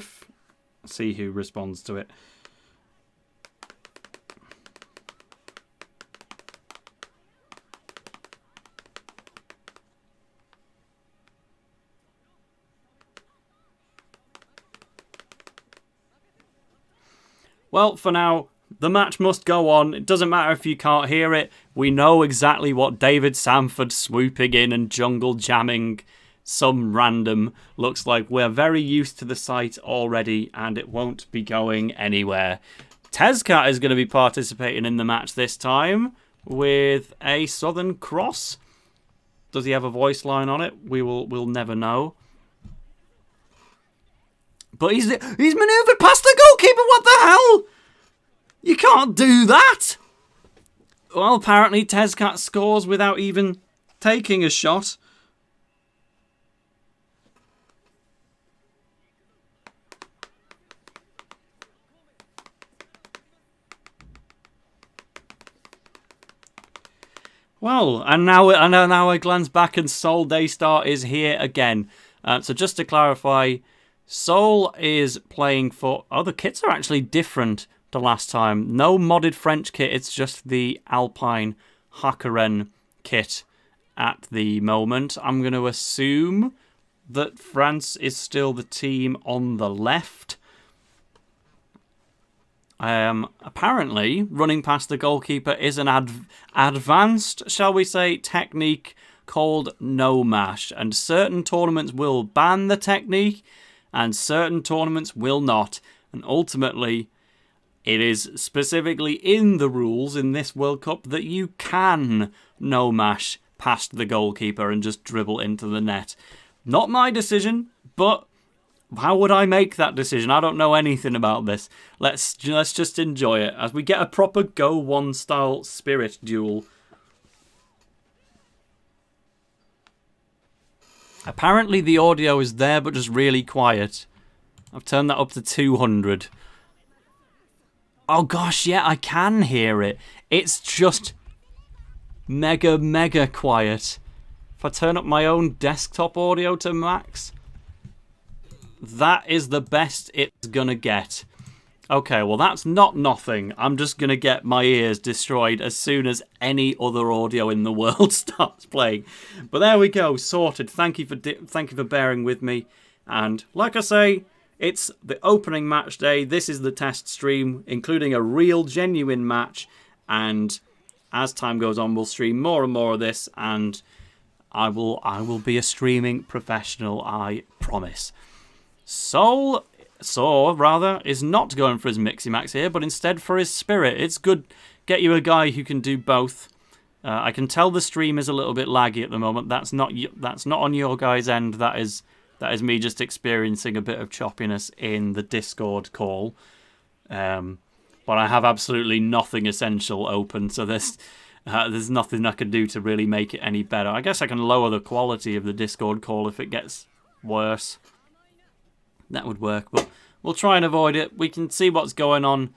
who responds to it. Well, for now, the match must go on. It doesn't matter if you can't hear it. We know exactly what David Sanford swooping in and jungle jamming some random looks like. We're very used to the sight already, and it won't be going anywhere. Teca is going to be participating in the match this time with a Southern Cross. Does he have a voice line on it? We'll never know. But he's manoeuvred past the goalkeeper. What the hell? You can't do that. Well, apparently Teca scores without even taking a shot. Well, and now I glance back and Soul Daystar is here again. So just to clarify, Soul is playing for... Oh, the kits are actually different to last time. No modded French kit, it's just the Alpine Hakkaren kit at the moment. I'm going to assume that France is still the team on the left. Apparently, running past the goalkeeper is an advanced, shall we say, technique called no mash. And certain tournaments will ban the technique, and certain tournaments will not. And ultimately, it is specifically in the rules in this World Cup that you can no mash past the goalkeeper and just dribble into the net. Not my decision, but how would I make that decision? I don't know anything about this. Let's just enjoy it as we get a proper Go 1 style spirit duel. Apparently the audio is there, but just really quiet. I've turned that up to 200. Oh gosh, yeah, I can hear it. It's just mega quiet. If I turn up my own desktop audio to max, that is the best it's gonna get. Okay, well that's not nothing. I'm just gonna get my ears destroyed as soon as any other audio in the world starts playing. But there we go, sorted. Thank you for bearing with me. And like I say, it's the opening match day. This is the test stream, including a real, genuine match. And as time goes on, we'll stream more and more of this, and I will be a streaming professional, I promise. Saul is not going for his Mixie Max here, but instead for his Spirit. It's good. Get you a guy who can do both. I can tell the stream is a little bit laggy at the moment. That's not on your guys' end. That is me just experiencing a bit of choppiness in the Discord call. But I have absolutely nothing essential open, so there's nothing I can do to really make it any better. I guess I can lower the quality of the Discord call if it gets worse. That would work, but we'll try and avoid it. We can see what's going on.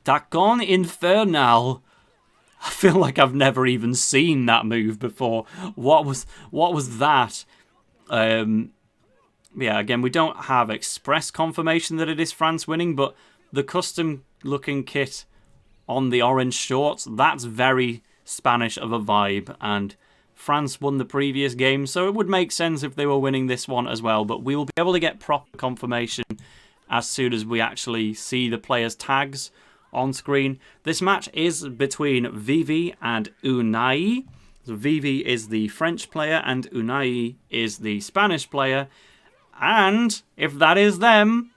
Dacon Infernal. I feel like I've never even seen that move before. What was that? Yeah, again, we don't have express confirmation that it is France winning, but the custom-looking kit on the orange shorts, that's very Spanish of a vibe, and France won the previous game, so it would make sense if they were winning this one as well, but we will be able to get proper confirmation as soon as we actually see the players' tags on screen. This match is between Vivi and Unaii. So Vivi is the French player and Unaii is the Spanish player, and if that is them,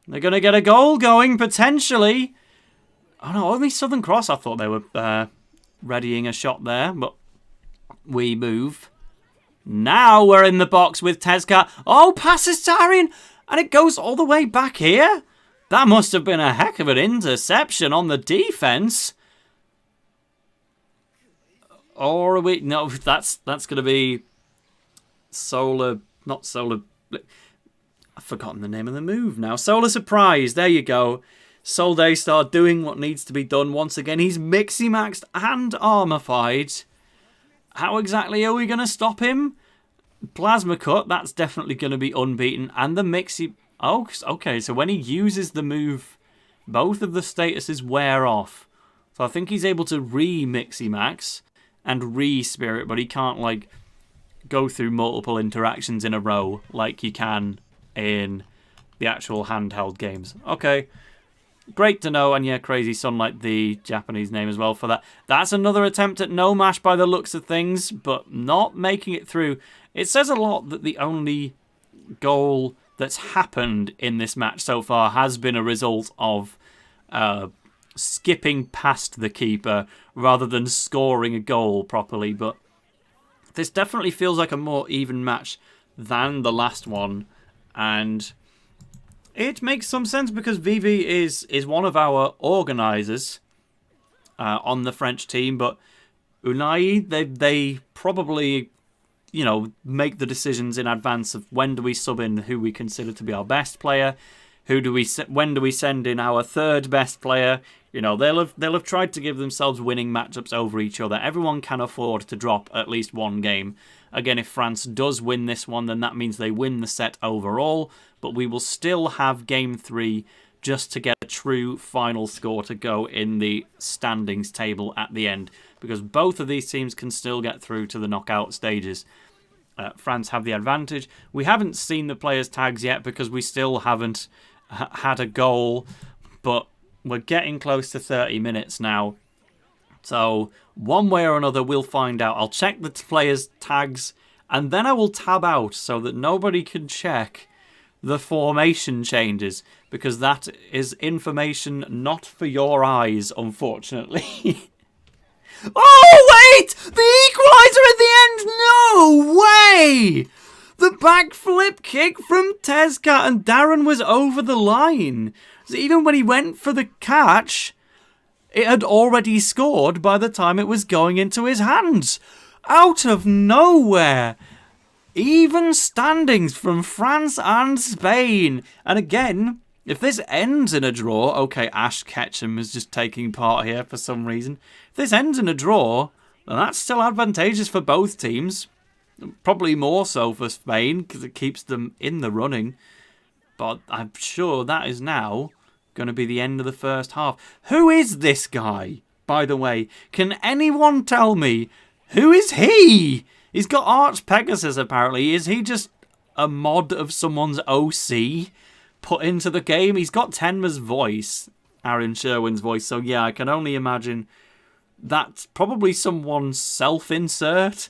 they're going to get a goal going, potentially. Oh no, only Southern Cross. I thought they were readying a shot there, but we move. Now we're in the box with Teca. Oh, passes Tarian, and it goes all the way back here. That must have been a heck of an interception on the defense. Or are we? No, that's going to be Solar. Not Solar. I've forgotten the name of the move now. Solar Surprise. There you go. Sol Daystar doing what needs to be done once again. He's Mixie Maxed and Armorified. How exactly are we going to stop him? Plasma Cut, that's definitely going to be unbeaten. And the Mixie... Oh, okay, so when he uses the move, both of the statuses wear off. So I think he's able to re-Mixie Max and re-Spirit, but he can't, like, go through multiple interactions in a row like you can in the actual handheld games. Okay. Great to know, and yeah, Crazy Sunlight, the Japanese name as well for that. That's another attempt at no mash by the looks of things, but not making it through. It says a lot that the only goal that's happened in this match so far has been a result of skipping past the keeper rather than scoring a goal properly, but this definitely feels like a more even match than the last one, and it makes some sense because Vivi is one of our organisers on the French team, but Unaii, they probably, you know, make the decisions in advance of when do we sub in who we consider to be our best player, when do we send in our third best player. You know, they'll have tried to give themselves winning matchups over each other. Everyone can afford to drop at least one game. Again, if France does win this one, then that means they win the set overall, but we will still have Game 3 just to get a true final score to go in the standings table at the end, because both of these teams can still get through to the knockout stages. France have the advantage. We haven't seen the players' tags yet because we still haven't had a goal, but we're getting close to 30 minutes now. So one way or another, we'll find out. I'll check the players' tags, and then I will tab out so that nobody can check the formation changes, because that is information not for your eyes, unfortunately. Oh, wait! The equaliser at the end! No way! The backflip kick from Teca, and Darren was over the line. So even when he went for the catch, it had already scored by the time it was going into his hands. Out of nowhere. Even standings from France and Spain. And again, if this ends in a draw... Okay, Ash Ketchum is just taking part here for some reason. If this ends in a draw, And that's still advantageous for both teams. Probably more so for Spain, because it keeps them in the running. But I'm sure that is now going to be the end of the first half. Who is this guy, by the way? Can anyone tell me, who is he? He's got Arch Pegasus, apparently. Is he just a mod of someone's OC put into the game? He's got Tenma's voice, Aaron Sherwin's voice. So yeah, I can only imagine that's probably someone's self-insert.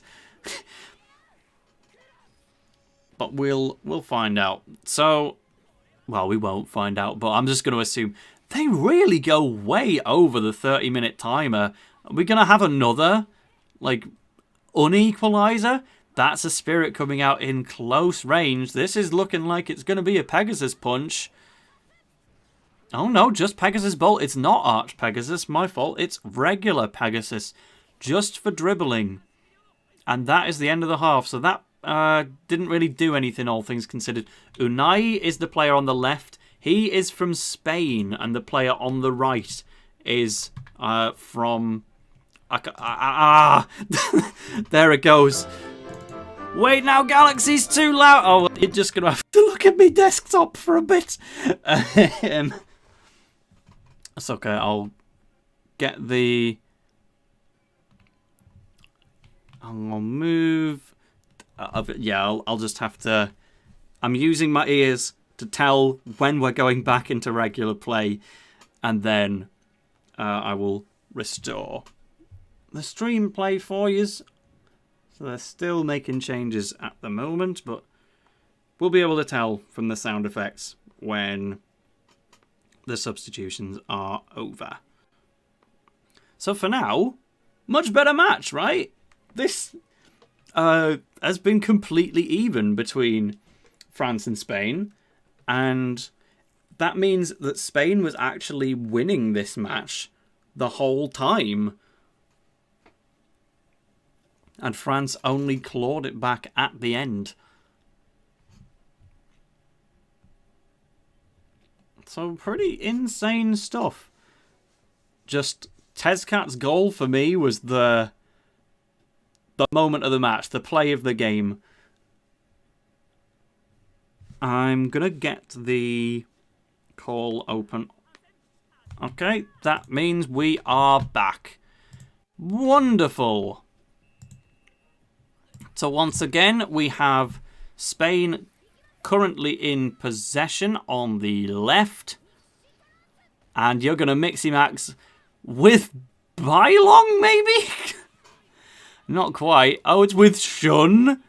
But we'll find out. So, well, we won't find out, but I'm just going to assume they really go way over the 30-minute timer. Are we going to have another, like, unequalizer? That's a spirit coming out in close range. This is looking like it's going to be a Pegasus punch. Oh no, just Pegasus Bolt. It's not Arch Pegasus. My fault. It's regular Pegasus. Just for dribbling. And that is the end of the half. So that didn't really do anything, all things considered. Unaii is the player on the left. He is from Spain. And the player on the right is from... there it goes. Wait, now Galaxy's too loud. Oh, you're just going to have to look at me desktop for a bit. That's okay. I'll get the... I'll move... yeah, I'll just have to... I'm using my ears to tell when we're going back into regular play. And then I will restore the stream play for you. So they're still making changes at the moment, but we'll be able to tell from the sound effects when the substitutions are over. So for now, much better match, right? This has been completely even between France and Spain, and that means that Spain was actually winning this match the whole time. And France only clawed it back at the end. So pretty insane stuff. Just Tezcat's goal for me was the moment of the match, the play of the game. I'm going to get the call open. Okay, that means we are back. Wonderful. So once again, we have Spain currently in possession on the left. And you're going to mixy max with Bylong, maybe? Not quite. Oh, it's with Shun.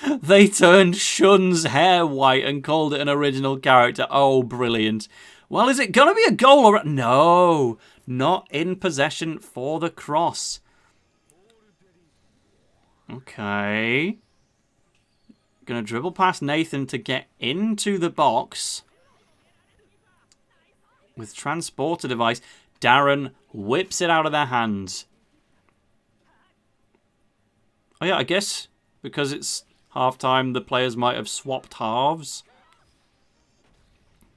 They turned Shun's hair white and called it an original character. Oh, brilliant. Well, is it going to be a goal or... No, not in possession for the cross. Okay. Gonna dribble past Nathan to get into the box. With transporter device, Darren whips it out of their hands. Oh yeah, I guess because it's half-time, the players might have swapped halves.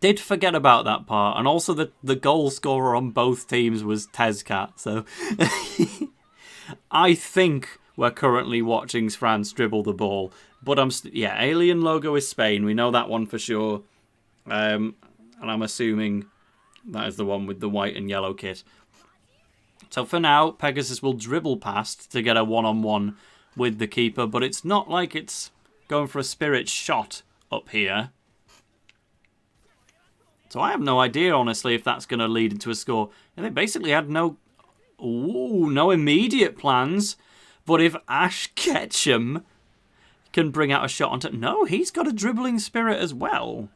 Did forget about that part. And also the goal scorer on both teams was Tezcat. So I think we're currently watching France dribble the ball. But yeah, alien logo is Spain. We know that one for sure. And I'm assuming that is the one with the white and yellow kit. So for now, Pegasus will dribble past to get a one-on-one with the keeper. But it's not like it's going for a spirit shot up here. So I have no idea, honestly, if that's going to lead into a score. And they basically had no immediate plans. But if Ash Ketchum can bring out a shot onto... No, he's got a dribbling spirit as well.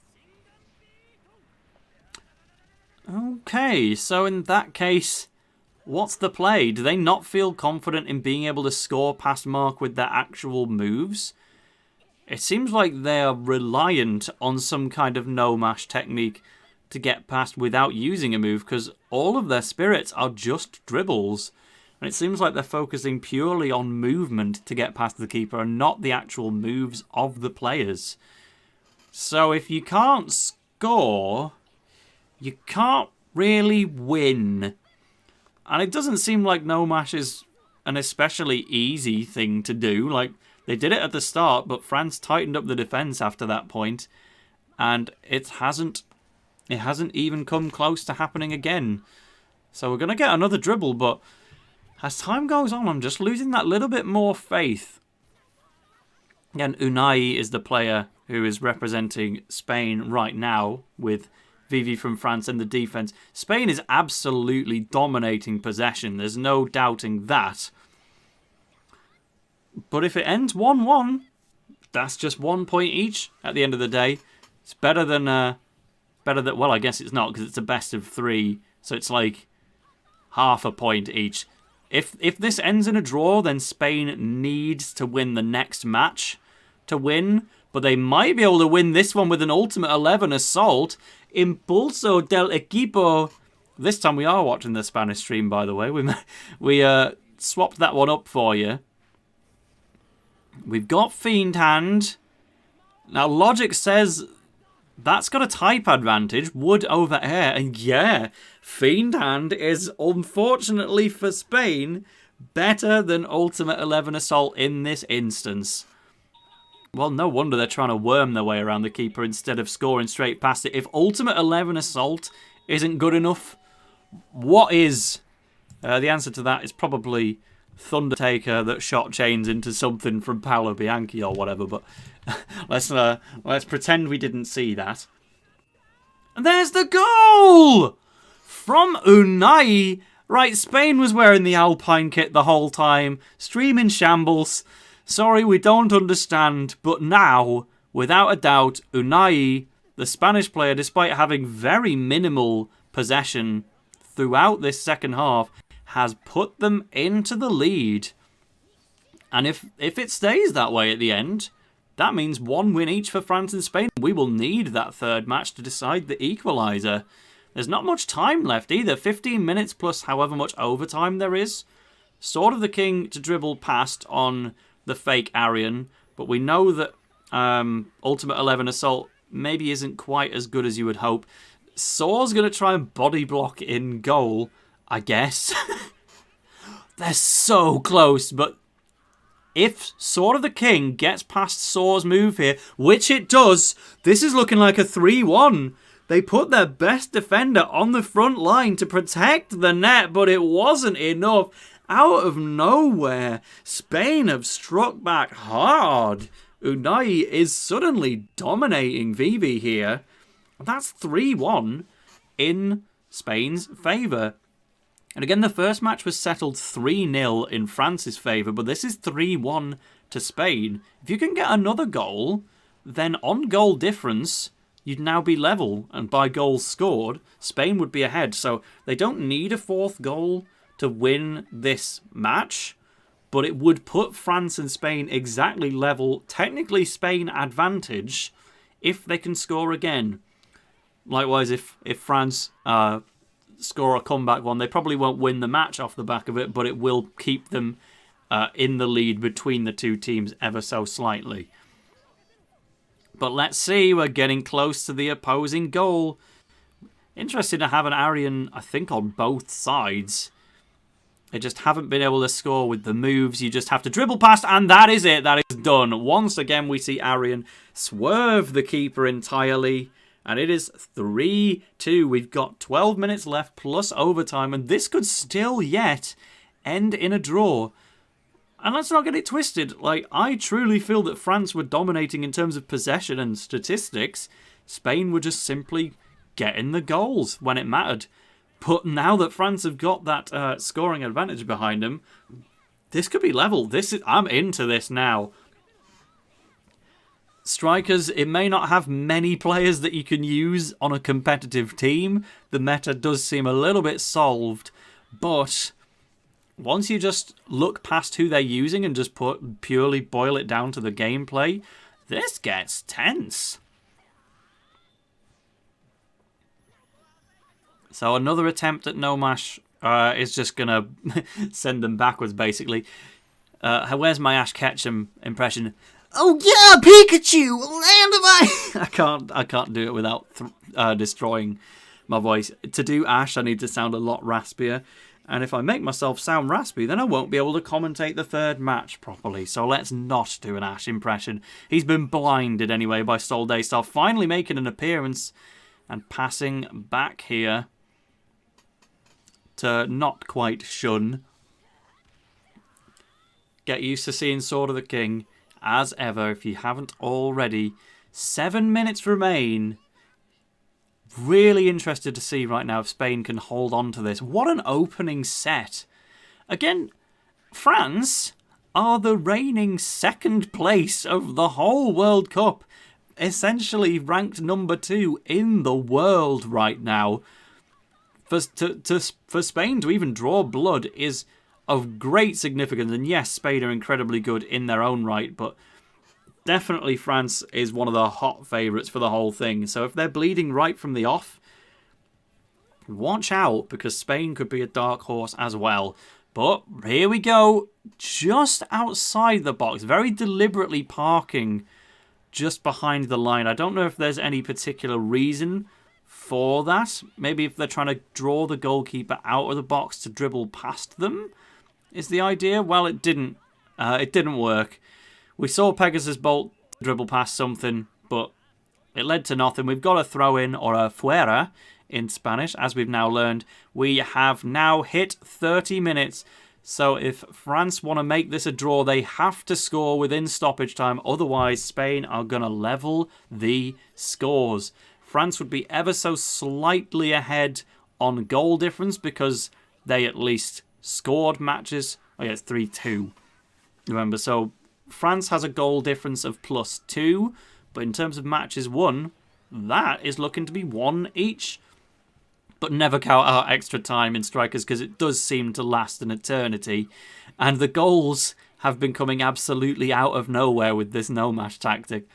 Okay, so in that case, what's the play? Do they not feel confident in being able to score past Mark with their actual moves? It seems like they are reliant on some kind of no-mash technique to get past without using a move, because all of their spirits are just dribbles. And it seems like they're focusing purely on movement to get past the keeper and not the actual moves of the players. So if you can't score, you can't really win. And it doesn't seem like no-mash is an especially easy thing to do. Like, they did it at the start, but France tightened up the defense after that point, and it hasn't even come close to happening again. So we're going to get another dribble, but as time goes on, I'm just losing that little bit more faith. Again, Unaii is the player who is representing Spain right now with Vivi from France in the defense. Spain is absolutely dominating possession. There's no doubting that. But if it ends 1-1, that's just 1 point each at the end of the day. It's better than... well, I guess it's not, because it's a best of 3. So it's like half a point each. If this ends in a draw, then Spain needs to win the next match to win. But they might be able to win this one with an Ultimate 11 assault. Impulso del equipo. This time we are watching the Spanish stream, by the way. We swapped that one up for you. We've got Fiend Hand. Now, logic says that's got a type advantage. Wood over air. And yeah, Fiend Hand is, unfortunately for Spain, better than Ultimate 11 Assault in this instance. Well, no wonder they're trying to worm their way around the keeper instead of scoring straight past it. If Ultimate 11 Assault isn't good enough, what is? The answer to that is probably Thunder Teca that shot chains into something from Paolo Bianchi or whatever, but let's pretend we didn't see that. And there's the goal! From Unaii. Right, Spain was wearing the Alpine kit the whole time. Stream in shambles. Sorry, we don't understand. But now, without a doubt, Unaii, the Spanish player, despite having very minimal possession throughout this second half, has put them into the lead. And if it stays that way at the end, that means 1 win each for France and Spain. We will need that third match to decide the equaliser. There's not much time left either. 15 minutes plus however much overtime there is. Sword of the King to dribble past on the fake Aryan. But we know that Ultimate 11 Assault maybe isn't quite as good as you would hope. Saw's going to try and body block in goal, I guess. They're so close, but if Sword of the King gets past Saw's move here, which it does, this is looking like a 3-1. They put their best defender on the front line to protect the net, but it wasn't enough. Out of nowhere, Spain have struck back hard. Unaii is suddenly dominating Vivi here. That's 3-1 in Spain's favour. And again, the first match was settled 3-0 in France's favour, but this is 3-1 to Spain. If you can get another goal, then on goal difference, you'd now be level. And by goals scored, Spain would be ahead. So they don't need a fourth goal to win this match, but it would put France and Spain exactly level. Technically, Spain advantage if they can score again. Likewise, if France score a comeback one, they probably won't win the match off the back of it, but it will keep them in the lead between the two teams ever so slightly. But let's see, we're getting close to the opposing goal. Interesting to have an Aryan, I think, on both sides. They just haven't been able to score with the moves. You just have to dribble past, and that is it. That is done. Once again, we see Aryan swerve the keeper entirely. And it is 3-2. We've got 12 minutes left plus overtime. And this could still yet end in a draw. And let's not get it twisted. Like, I truly feel that France were dominating in terms of possession and statistics. Spain were just simply getting the goals when it mattered. But now that France have got that scoring advantage behind them, this could be level. I'm into this now. Strikers, it may not have many players that you can use on a competitive team. The meta does seem a little bit solved. But once you just look past who they're using and just purely boil it down to the gameplay, this gets tense. So another attempt at no mash is just going to send them backwards, basically. Where's my Ash Ketchum impression? Oh yeah, Pikachu! Land of I can't do it without destroying my voice. To do Ash, I need to sound a lot raspier. And if I make myself sound raspy, then I won't be able to commentate the third match properly. So let's not do an Ash impression. He's been blinded anyway by Sol Daystar, finally making an appearance and passing back here to not quite Shun. Get used to seeing Sword of the King, as ever, if you haven't already. 7 minutes remain. Really interested to see right now if Spain can hold on to this. What an opening set. Again, France are the reigning second place of the whole World Cup. Essentially ranked number 2 in the world right now. For Spain to even draw blood is of great significance. And yes, Spain are incredibly good in their own right, but definitely France is one of the hot favourites for the whole thing. So if they're bleeding right from the off, watch out, because Spain could be a dark horse as well. But here we go, just outside the box, very deliberately parking just behind the line. I don't know if there's any particular reason for that. Maybe if they're trying to draw the goalkeeper out of the box to dribble past them is the idea. Well, it didn't work. We saw Pegasus Bolt dribble past something, but it led to nothing. We've got a throw-in, or a fuera in Spanish, as we've now learned. We have now hit 30 minutes. So if France want to make this a draw, they have to score within stoppage time. Otherwise, Spain are going to level the scores. France would be ever so slightly ahead on goal difference because they at least scored matches. Oh yeah, it's 3-2. Remember, so France has a goal difference of +2. But in terms of matches won, that is looking to be 1 each. But never count out extra time in Strikers because it does seem to last an eternity. And the goals have been coming absolutely out of nowhere with this no-match tactic.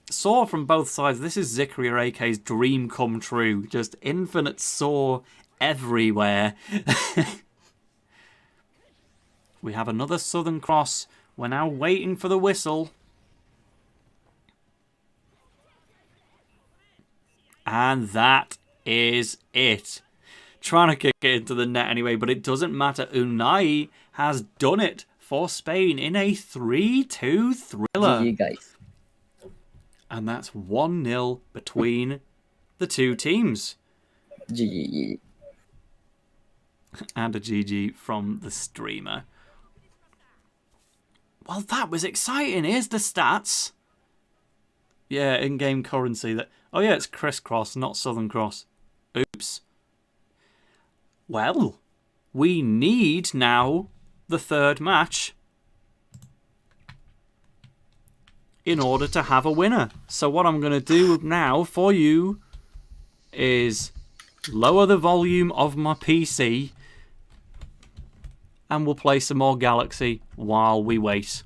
Saw from both sides. This is Zikria AK's dream come true. Just infinite saw everywhere. We have another Southern Cross. We're now waiting for the whistle. And that is it. Trying to kick it into the net anyway, but it doesn't matter. Unaii has done it for Spain in a 3-2 thriller. GG, guys. And that's 1-0 between the two teams. GG. And a GG from the streamer. Well, that was exciting. Here's the stats. Yeah, in-game currency. Oh yeah, it's crisscross, not Southern Cross. Oops. Well, we need now the third match in order to have a winner. So what I'm going to do now for you is lower the volume of my PC and we'll play some more Galaxy while we wait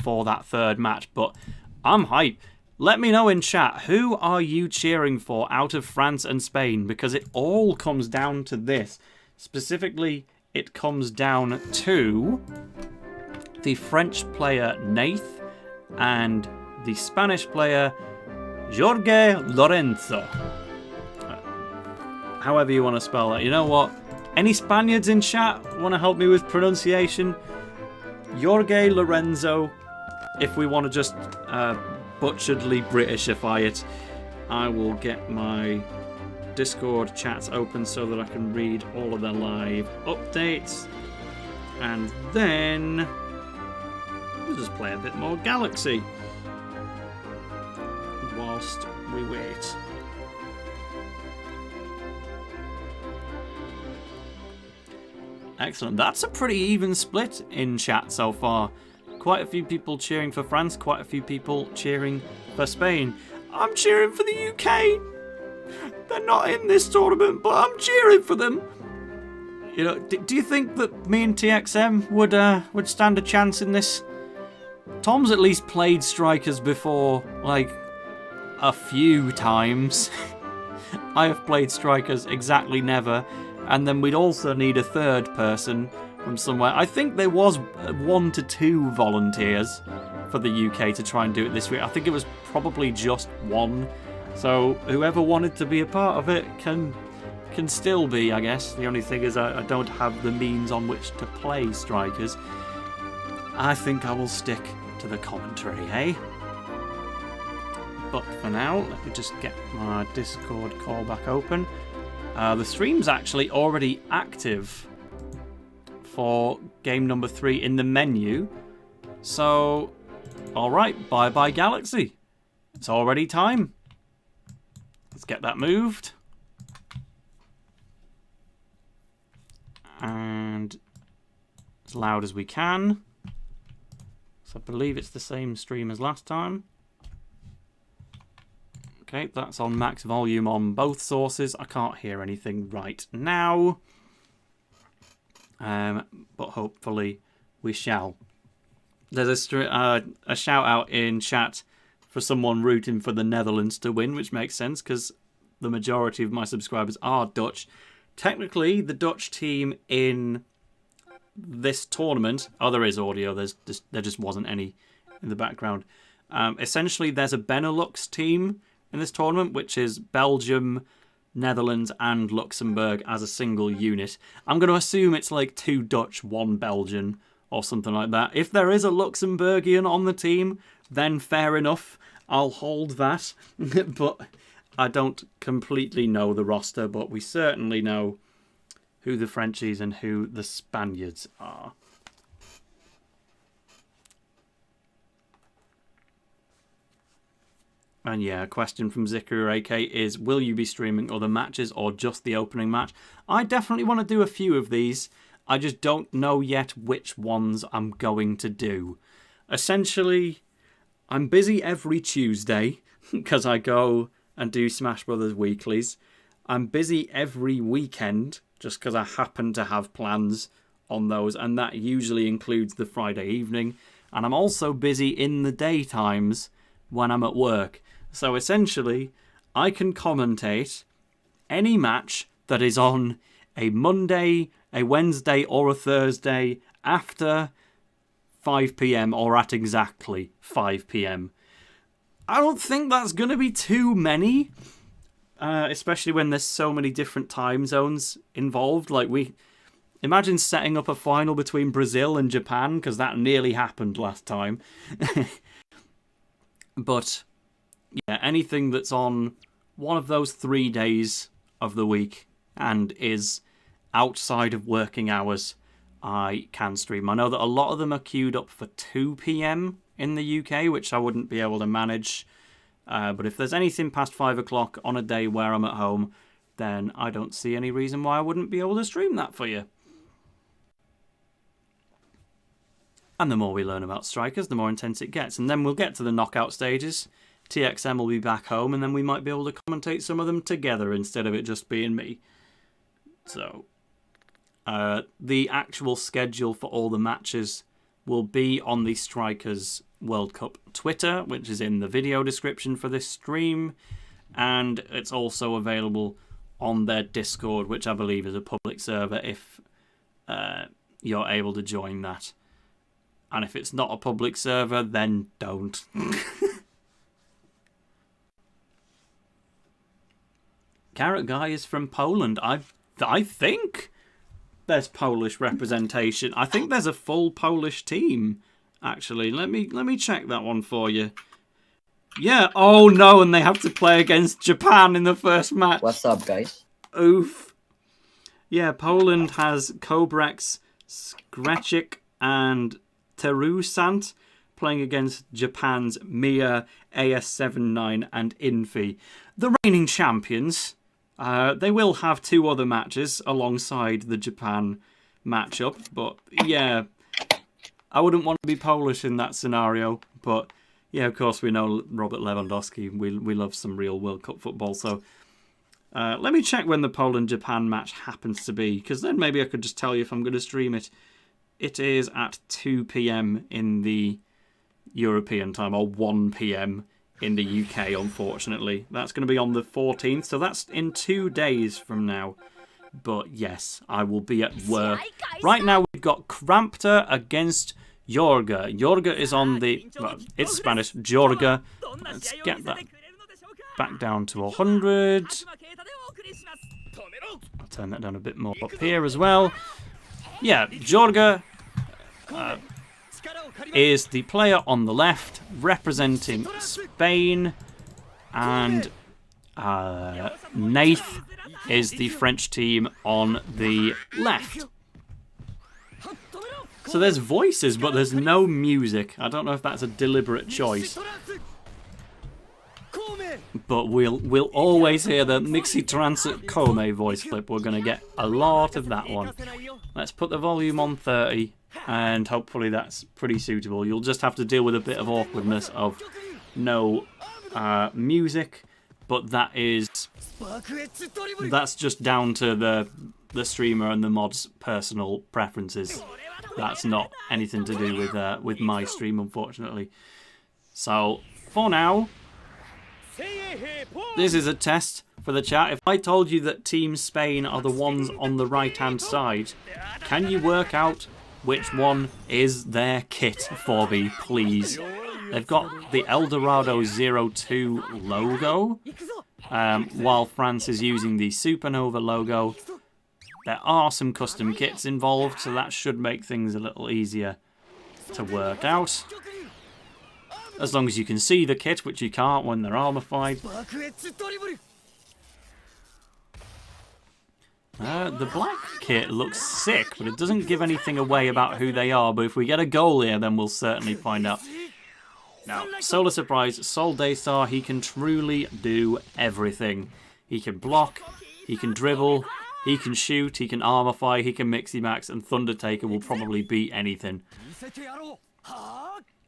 for that third match. But I'm hyped. Let me know in chat, who are you cheering for out of France and Spain? Because it all comes down to this. Specifically, it comes down to the French player Nayth and the Spanish player Jorge Lorenzo. However you want to spell that. You know what? Any Spaniards in chat want to help me with pronunciation? Jorge Lorenzo, if we want to just butcheredly Britishify it. I will get my Discord chats open so that I can read all of the live updates. And then we'll just play a bit more Galaxy whilst we wait. Excellent. That's a pretty even split in chat so far. Quite a few people cheering for France, quite a few people cheering for Spain. I'm cheering for the UK. They're not in this tournament, but I'm cheering for them. You know, do you think that me and TXM would stand a chance in this? Tom's at least played Strikers before, like, a few times. I have played Strikers exactly never. And then we'd also need a third person from somewhere. I think there was 1 to 2 volunteers for the UK to try and do it this week. I think it was probably just 1. So whoever wanted to be a part of it can can still be, I guess. The only thing is I don't have the means on which to play Strikers. I think I will stick to the commentary, eh? But for now, let me just get my Discord call back open. The stream's actually already active for game number 3 in the menu. So, alright, bye-bye Galaxy. It's already time. Let's get that moved. And as loud as we can. So I believe it's the same stream as last time. Okay, that's on max volume on both sources. I can't hear anything right now. But hopefully we shall. There's a shout out in chat for someone rooting for the Netherlands to win, which makes sense because the majority of my subscribers are Dutch. Technically, the Dutch team in this tournament... Oh, there is audio. There just wasn't any in the background. Essentially, there's a Benelux team in this tournament, which is Belgium, Netherlands, and Luxembourg as a single unit. I'm going to assume it's like 2 Dutch, 1 Belgian, or something like that. If there is a Luxembourgian on the team, then fair enough. I'll hold that. But I don't completely know the roster, but we certainly know who the Frenchies and who the Spaniards are. And yeah, a question from Zikir AK is, will you be streaming other matches or just the opening match? I definitely want to do a few of these. I just don't know yet which ones I'm going to do. Essentially, I'm busy every Tuesday because I go and do Smash Brothers weeklies. I'm busy every weekend just because I happen to have plans on those, and that usually includes the Friday evening. And I'm also busy in the daytimes when I'm at work. So essentially, I can commentate any match that is on a Monday, a Wednesday, or a Thursday after 5 PM or at exactly 5 PM. I don't think that's going to be too many, especially when there's so many different time zones involved. Like, imagine setting up a final between Brazil and Japan, because that nearly happened last time. But yeah, anything that's on one of those 3 days of the week and is outside of working hours, I can stream. I know that a lot of them are queued up for 2 PM in the UK, which I wouldn't be able to manage. But if there's anything past 5 o'clock on a day where I'm at home, then I don't see any reason why I wouldn't be able to stream that for you. And the more we learn about Strikers, the more intense it gets. And then we'll get to the knockout stages. TXM will be back home, and then we might be able to commentate some of them together instead of it just being me. So, the actual schedule for all the matches will be on the Strikers World Cup Twitter, which is in the video description for this stream. And it's also available on their Discord, which I believe is a public server if you're able to join that. And if it's not a public server, then don't. Carrot Guy is from Poland. I think there's Polish representation. I think there's a full Polish team, actually. Let me check that one for you. Yeah, oh no, and they have to play against Japan in the first match. What's up, guys? Oof. Yeah, Poland has Kobrex, Skrecik, and Terusant playing against Japan's Mia, AS79, and Infi. The reigning champions. They will have 2 other matches alongside the Japan matchup, but yeah, I wouldn't want to be Polish in that scenario. But yeah, of course, we know Robert Lewandowski. We love some real World Cup football. So let me check when the Poland-Japan match happens to be, because then maybe I could just tell you if I'm going to stream it. It is at 2 PM in the European time, or 1 PM in the UK, unfortunately. That's going to be on the 14th, so that's in 2 days from now. But yes, I will be at work. Right now, we've got Krampter against Jorge. Jorge is on the... Well, it's Spanish. Jorge. Let's get that back down to 100. turn that down a bit more up here as well. Yeah, Jorge is the player on the left representing Spain, and Nayth is the French team on the left. So there's voices, but there's no music. I don't know if that's a deliberate choice. But we'll always hear the Mixi Transit Kome voice clip. We're going to get a lot of that one. Let's put the volume on 30, and hopefully that's pretty suitable. You'll just have to deal with a bit of awkwardness of no music, but that's just down to the streamer and the mod's personal preferences. That's not anything to do with my stream, unfortunately. So for now, this is a test for the chat. If I told you that Team Spain are the ones on the right-hand side, can you work out which one is their kit for me, please? They've got the Eldorado 02 logo, while France is using the Supernova logo. There are some custom kits involved, so that should make things a little easier to work out. As long as you can see the kit, which you can't when they're armorified. The black kit looks sick, but it doesn't give anything away about who they are. But if we get a goal here, then we'll certainly find out. Now, Solar Surprise, Sol Daystar, he can truly do everything. He can block, he can dribble, he can shoot, he can armorify, he can Mixi Max, and Thunder Taker will probably beat anything.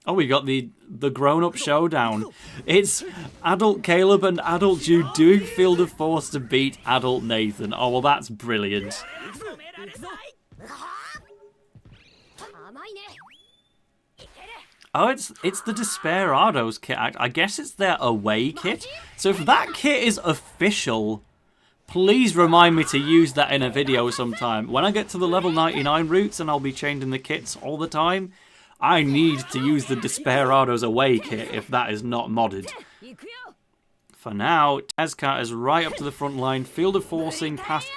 Oh, we got the grown-up showdown. It's adult Caleb and adult Jude doing Field of Force to beat adult Nathan. Oh, well, that's brilliant. Oh, it's the Desperados kit. I guess it's their away kit. So if that kit is official, please remind me to use that in a video sometime. When I get to the level 99 routes and I'll be changing the kits all the time, I need to use the Desperados away kit if that is not modded. For now, Teca is right up to the front line. Field of Forcing past...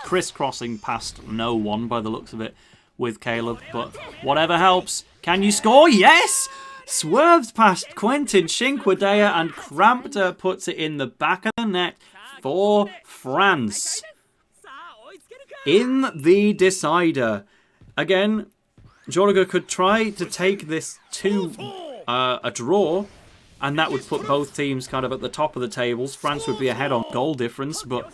crisscrossing past no one by the looks of it with Caleb. But whatever helps. Can you score? Yes! Swerves past Quentin Chinquidea and Crampter puts it in the back of the net for France. In the decider. Again, Jorge could try to take this to a draw, and that would put both teams kind of at the top of the tables. France would be ahead on goal difference, but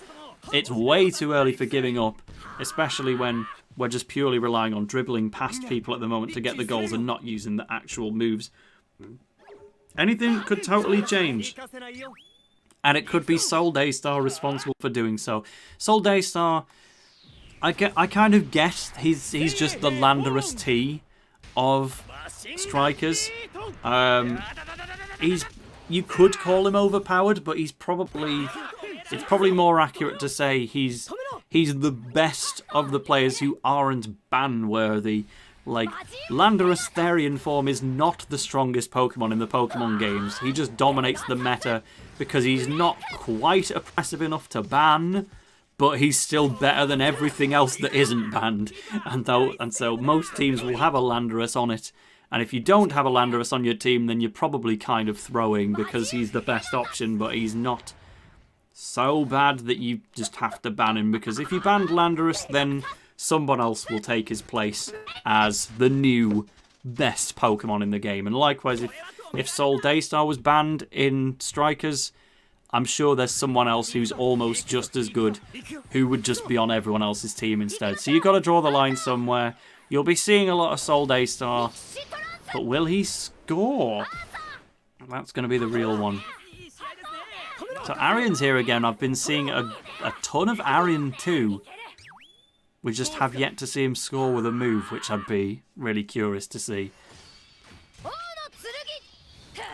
it's way too early for giving up, especially when we're just purely relying on dribbling past people at the moment to get the goals and not using the actual moves. Anything could totally change. And it could be Sol Daystar responsible for doing so. Sol Daystar, I kind of guess he's just the Landorus T of strikers. You could call him overpowered, but it's probably more accurate to say he's the best of the players who aren't ban-worthy. Like, Landorus Therian form is not the strongest Pokemon in the Pokemon games. He just dominates the meta because he's not quite oppressive enough to ban, but he's still better than everything else that isn't banned. And so most teams will have a Landorus on it. And if you don't have a Landorus on your team, then you're probably kind of throwing because he's the best option, but he's not so bad that you just have to ban him. Because if you banned Landorus, then someone else will take his place as the new best Pokemon in the game. And likewise, if Sol Daystar was banned in Strikers, I'm sure there's someone else who's almost just as good who would just be on everyone else's team instead. So you've got to draw the line somewhere. You'll be seeing a lot of Sol Daystar, but will he score? That's going to be the real one. So Arian's here again. I've been seeing a ton of Arian too. We just have yet to see him score with a move, which I'd be really curious to see.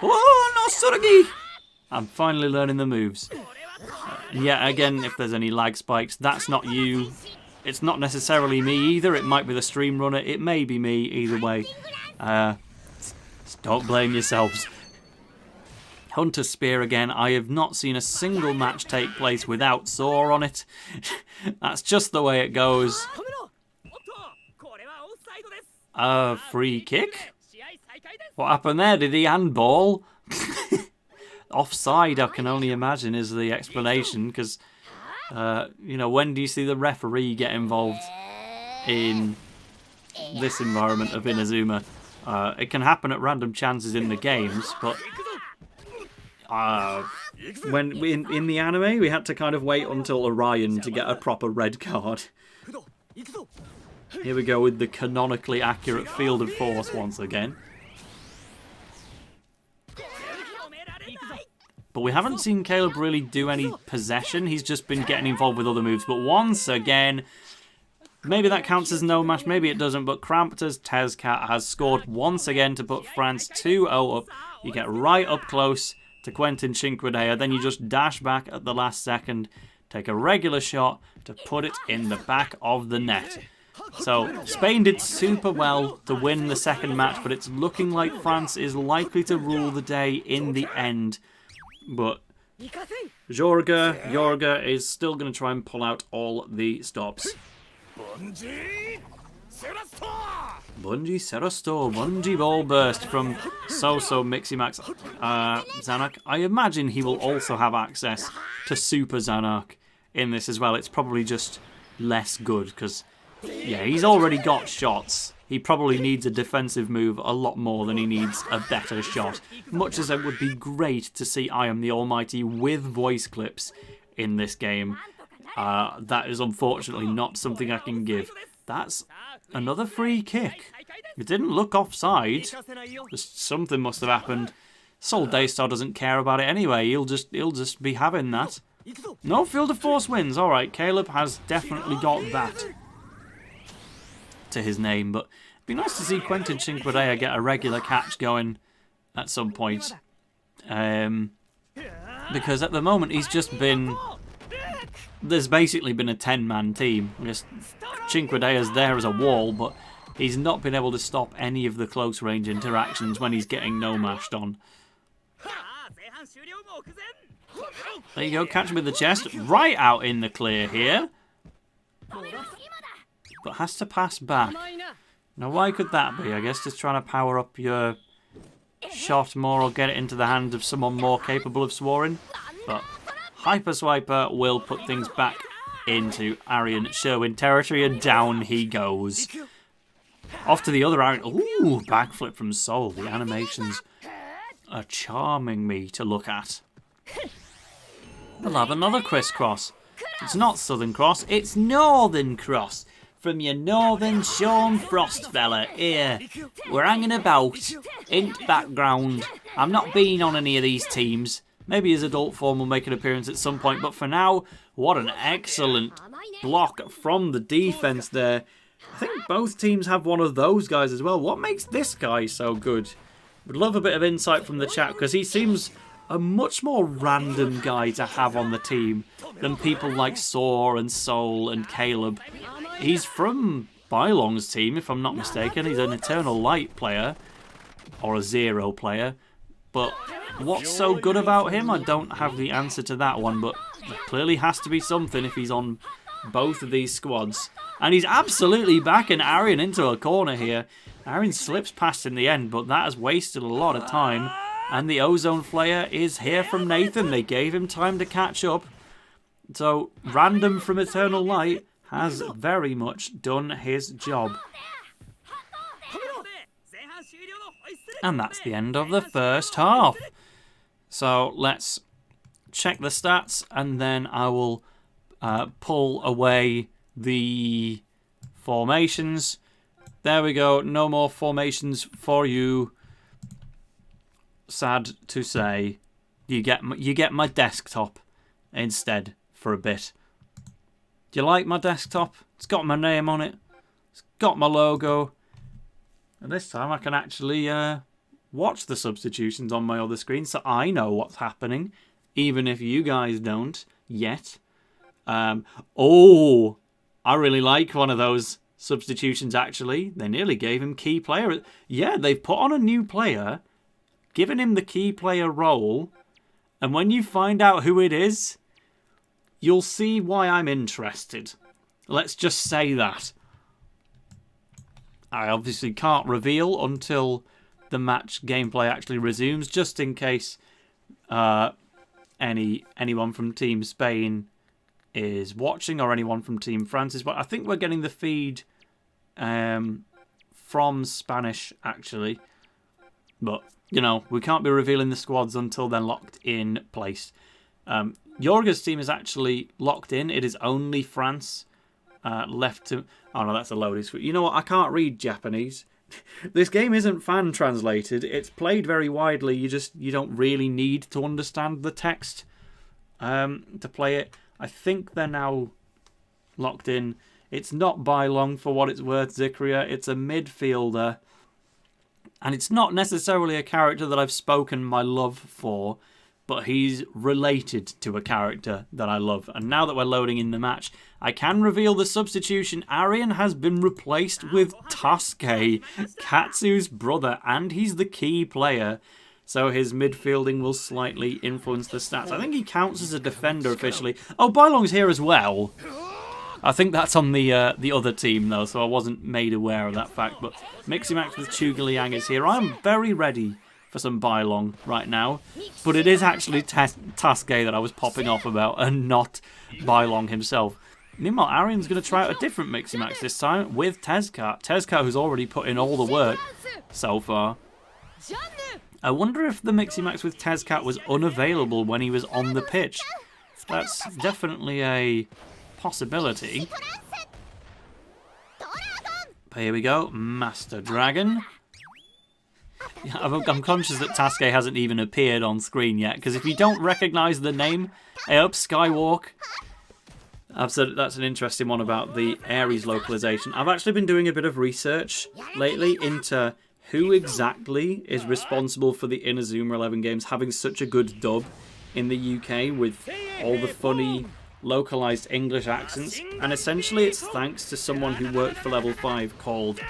Oh, no Tsurugi! I'm finally learning the moves. Yeah, again, if there's any lag spikes, that's not you. It's not necessarily me either. It might be the stream runner. It may be me. Either way. Don't blame yourselves. Hunter Spear again. I have not seen a single match take place without Saw on it. That's just the way it goes. Free kick? What happened there? Did he handball? Offside, I can only imagine, is the explanation, because, you know, when do you see the referee get involved in this environment of Inazuma? It can happen at random chances in the games, but when in the anime, we had to kind of wait until Orion to get a proper red card. Here we go with the canonically accurate field of force once again. But we haven't seen Caleb really do any possession. He's just been getting involved with other moves. But once again, maybe that counts as no match, maybe it doesn't. But Krampus Teca has scored once again to put France 2-0 up. You get right up close to Quentin Cinquedea. Then you just dash back at the last second, take a regular shot to put it in the back of the net. So Spain did super well to win the second match, but it's looking like France is likely to rule the day in the end. But Jorge is still going to try and pull out all the stops. Bungee Serasto, Bungee Ball Burst from So-So Miximax Zanuck. I imagine he will also have access to Super Zanuck in this as well. It's probably just less good because, yeah, he's already got shots. He probably needs a defensive move a lot more than he needs a better shot. Much as it would be great to see I Am the Almighty with voice clips in this game, that is unfortunately not something I can give. That's another free kick. It didn't look offside. Just something must have happened. Sol Daystar doesn't care about it anyway. He'll just be having that. No field of force wins. All right, Caleb has definitely got that to his name, but it'd be nice to see Quentin Cinquedea get a regular catch going at some point, because at the moment he's just been, there's basically been a 10-man team. I guess Cinquedea's there as a wall, but he's not been able to stop any of the close range interactions when he's getting no-mashed on. There you go, catch him with the chest, right out in the clear here. But has to pass back. Now, why could that be? I guess just trying to power up your shot more or get it into the hand of someone more capable of scoring. But Hyper Swiper will put things back into Aryan Sherwin territory, and down he goes. Off to the other Aryan. Ooh, backflip from Sol. The animations are charming me to look at. We'll have another crisscross. It's not Southern Cross, it's Northern Cross. From your Northern Sean Frost fella here. We're hanging about. Int background. I'm not being on any of these teams. Maybe his adult form will make an appearance at some point, but for now, what an excellent block from the defense there. I think both teams have one of those guys as well. What makes this guy so good? Would love a bit of insight from the chat, because he seems a much more random guy to have on the team than people like Saw and Sol and Caleb. He's from Bylong's team, if I'm not mistaken. He's an Eternal Light player, or a Zero player. But what's so good about him? I don't have the answer to that one, but there clearly has to be something if he's on both of these squads. And he's absolutely backing Aryan into a corner here. Aryan slips past in the end, but that has wasted a lot of time. And the Ozone Flare is here from Nathan. They gave him time to catch up. So, Random from Eternal Light has very much done his job. And that's the end of the first half. So let's check the stats, and then I will pull away the formations. There we go. No more formations for you. Sad to say, you get my desktop instead for a bit. Do you like my desktop? It's got my name on it. It's got my logo. And this time I can actually watch the substitutions on my other screen, so I know what's happening, even if you guys don't yet. Oh, I really like one of those substitutions, actually. They nearly gave him key player. Yeah, they've put on a new player, given him the key player role, And when you find out who it is, you'll see why I'm interested. Let's just say that. I obviously can't reveal until the match gameplay actually resumes, just in case anyone from Team Spain is watching or anyone from Team France is. But I think we're getting the feed from Spanish, actually. But, you know, we can't be revealing the squads until they're locked in place. Jorge's team is actually locked in. It is only France left to... Oh, no, that's a loaded screen. You know what? I can't read Japanese. This game isn't fan translated. It's played very widely. You don't really need to understand the text to play it. I think they're now locked in. It's not Bylong for what it's worth, Zikria. It's a midfielder. And it's not necessarily a character that I've spoken my love for, but he's related to a character that I love. And now that we're loading in the match, I can reveal the substitution. Arian has been replaced with Tasuke, Katsu's brother, and he's the key player. So his midfielding will slightly influence the stats. I think he counts as a defender officially. Oh, Bylong's here as well. I think that's on the other team, though, so I wasn't made aware of that fact. But Miximax with Chugaliang is here. I'm very ready for some Bylong right now. But it is actually Tasuke that I was popping off about, and not Bylong himself. Meanwhile, Arian's going to try out a different Miximax this time with Teca. Teca, who's already put in all the work so far. I wonder if the Miximax with Teca was unavailable when he was on the pitch. That's definitely a possibility. But here we go, Master Dragon. Yeah, I'm conscious that Tasuke hasn't even appeared on screen yet, because if you don't recognise the name, hey up, Skywalk. I've said that's an interesting one about the Ares localization. I've actually been doing a bit of research lately into who exactly is responsible for the Inazuma 11 games having such a good dub in the UK with all the funny localized English accents, and essentially it's thanks to someone who worked for Level 5 called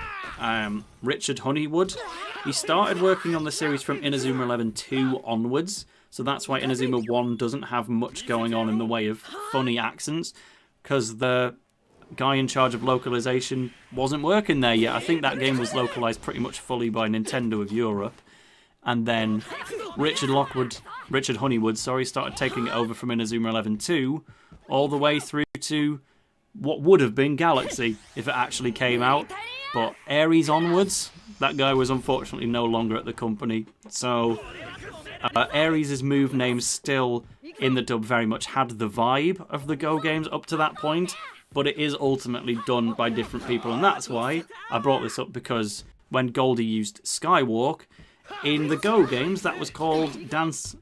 Richard Honeywood. He started working on the series from Inazuma 11 2 onwards, so that's why Inazuma 1 doesn't have much going on in the way of funny accents, because the guy in charge of localization wasn't working there yet. I think that game was localized pretty much fully by Nintendo of Europe, and then Richard Honeywood, started taking it over from Inazuma 11 2 all the way through to what would have been Galaxy if it actually came out. But Ares onwards, that guy was unfortunately no longer at the company. So Ares' move name still in the dub very much had the vibe of the Go games up to that point, but it is ultimately done by different people. And that's why I brought this up, because when Goldie used Skywalk, in the Go games that was called Dance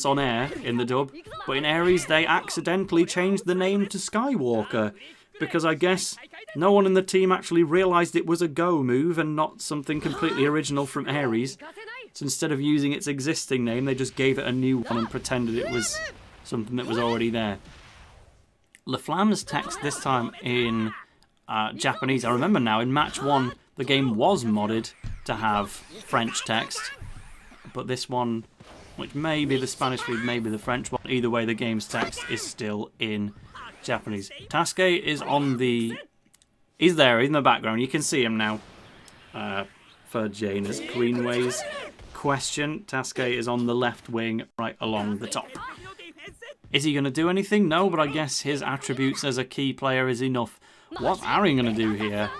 on Air in the dub, but in Ares they accidentally changed the name to Skywalker, because I guess no one in the team actually realised it was a Go move and not something completely original from Ares. So instead of using its existing name, they just gave it a new one and pretended it was something that was already there. LaFlamme's text this time in Japanese. I remember now, in match 1, the game was modded to have French text, but this one, which may be the Spanish feed, maybe the French one, either way the game's text is still in Japanese. Tasuke is on the... He's there in the background, you can see him now. For Jaina's Greenway's question, Tasuke is on the left wing, right along the top. Is he going to do anything? No, but I guess his attributes as a key player is enough. What's Arian going to do here?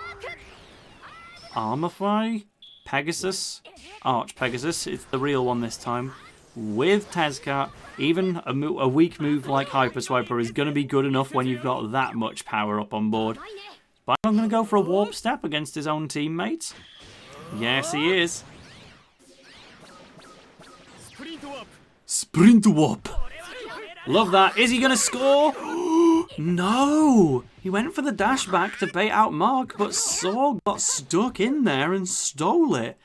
Armify? Pegasus? Arch Pegasus, it's the real one this time. With Teca, even a weak move like Hyper Swiper is going to be good enough when you've got that much power up on board. But I'm going to go for a warp step against his own teammates. Yes, he is. Sprint warp. Love that. Is he going to score? No! He went for the dash back to bait out Mark, but Saw got stuck in there and stole it.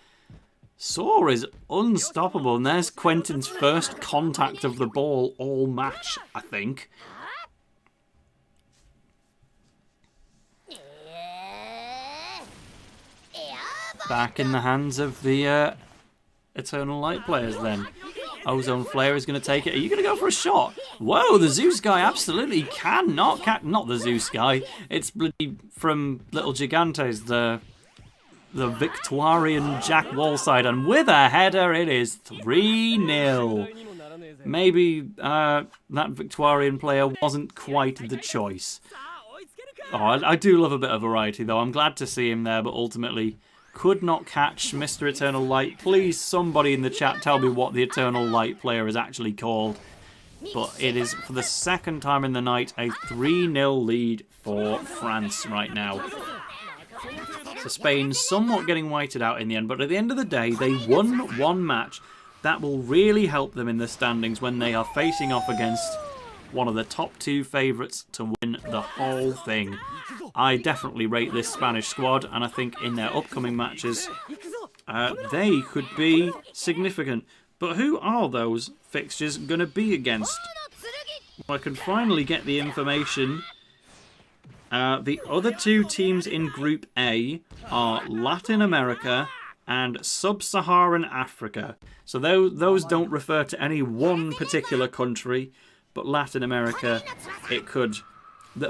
Saw is unstoppable, and there's Quentin's first contact of the ball all match, I think. Back in the hands of the Eternal Light players then. Ozone Flare is going to take it. Are you going to go for a shot? Whoa, the Zeus guy absolutely cannot not the Zeus guy. It's bloody from Little Gigantes, the Victorian Jack Wallside, and with a header it is 3-0. Maybe that Victorian player wasn't quite the choice. Oh, I do love a bit of variety though. I'm glad to see him there, but ultimately could not catch Mr. Eternal Light. Please, somebody in the chat tell me what the Eternal Light player is actually called. But it is, for the second time in the night, a 3-0 lead for France right now. So Spain somewhat getting whited out in the end, but at the end of the day, they won one match. That will really help them in the standings when they are facing off against one of the top two favourites to win the whole thing. I definitely rate this Spanish squad, and I think in their upcoming matches, they could be significant. But who are those fixtures going to be against? Well, I can finally get the information. The other two teams in Group A are Latin America and Sub-Saharan Africa. So those don't refer to any one particular country, but Latin America, it could.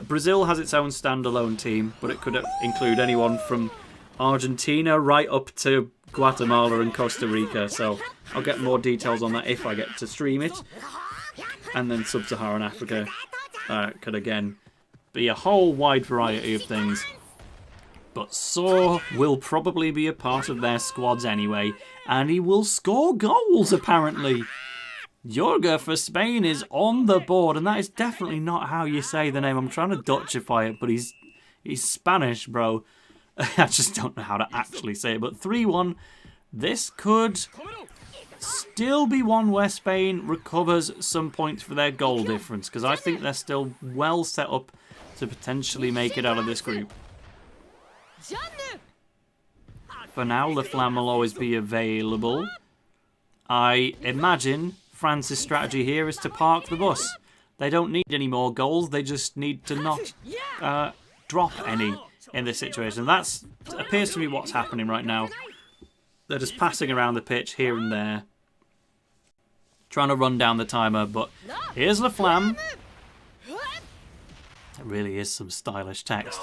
Brazil has its own standalone team, but it could include anyone from Argentina right up to Guatemala and Costa Rica. So I'll get more details on that if I get to stream it. And then Sub-Saharan Africa could again be a whole wide variety of things. But Saw will probably be a part of their squads anyway, and he will score goals apparently. Jorge for Spain is on the board, and that is definitely not how you say the name. I'm trying to Dutchify it, but he's Spanish, bro. I just don't know how to actually say it. But 3-1, this could still be one where Spain recovers some points for their goal difference, because I think they're still well set up to potentially make it out of this group. For now, the Flam will always be available. I imagine France's strategy here is to park the bus. They don't need any more goals, they just need to not drop any in this situation. That appears to be what's happening right now. They're just passing around the pitch here and there, trying to run down the timer, but here's the Flam. It really is some stylish text.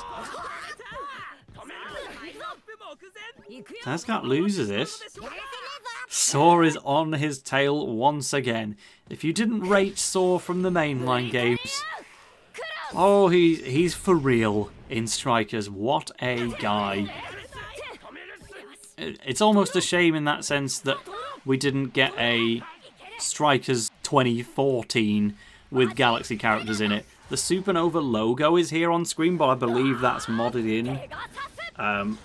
Tascat loses it. Saw is on his tail once again. If you didn't rate Saw from the mainline games, oh, he's for real in Strikers. What a guy. It's almost a shame in that sense that we didn't get a Strikers 2014 with Galaxy characters in it. The Supernova logo is here on screen, but I believe that's modded in.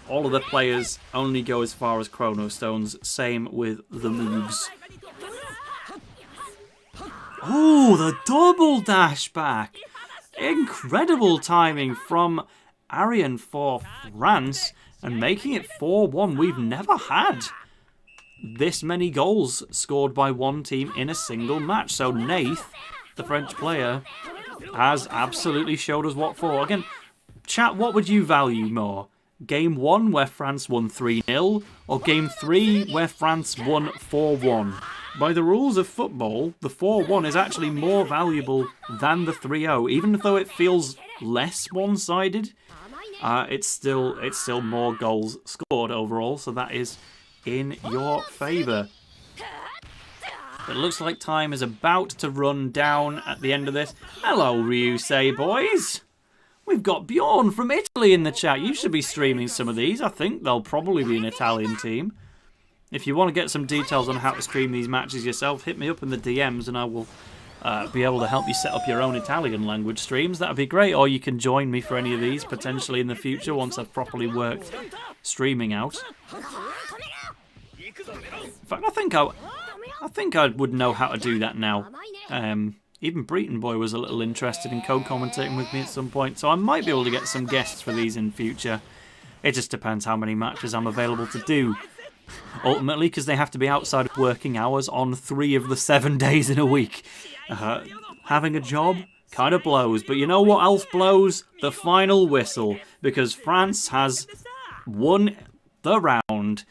All of the players only go as far as Chrono Stones. Same with the moves. Oh, the double dash back! Incredible timing from Arian for France, and making it 4-1. We've never had this many goals scored by one team in a single match. So Nayth, the French player, has absolutely showed us what for. Again, chat, what would you value more? Game 1 where France won 3-0, or Game 3 where France won 4-1? By the rules of football, the 4-1 is actually more valuable than the 3-0, even though it feels less one-sided. It's still more goals scored overall, so that is in your favour. It looks like time is about to run down at the end of this. Hello, Ryusei boys! We've got Bjorn from Italy in the chat. You should be streaming some of these. I think they'll probably be an Italian team. If you want to get some details on how to stream these matches yourself, hit me up in the DMs and I will be able to help you set up your own Italian language streams. That would be great. Or you can join me for any of these potentially in the future once I've properly worked streaming out. In fact, I think I would know how to do that now. Even Breton Boy was a little interested in co-commentating with me at some point, so I might be able to get some guests for these in future. It just depends how many matches I'm available to do. Ultimately, because they have to be outside of working hours on 3 of the 7 days in a week. Having a job kind of blows, but you know what else blows? The final whistle, because France has won the round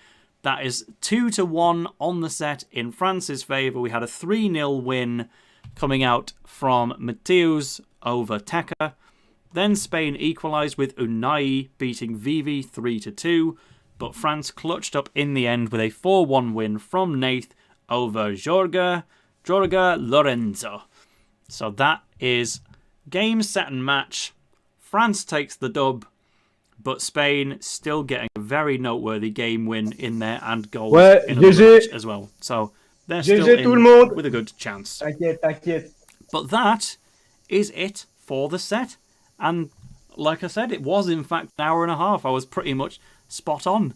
That is 2-1 on the set in France's favour. We had a 3-0 win coming out from Mathiuze over Teca. Then Spain equalised with Unaii beating Vivi 3-2. But France clutched up in the end with a 4-1 win from Nayth over Jorge Lorenzo. So that is game, set and match. France takes the dub, but Spain still getting a very noteworthy game win in there and goals in the match as well. So they're still in with a good chance. But that is it for the set. And like I said, it was in fact an hour and a half. I was pretty much spot on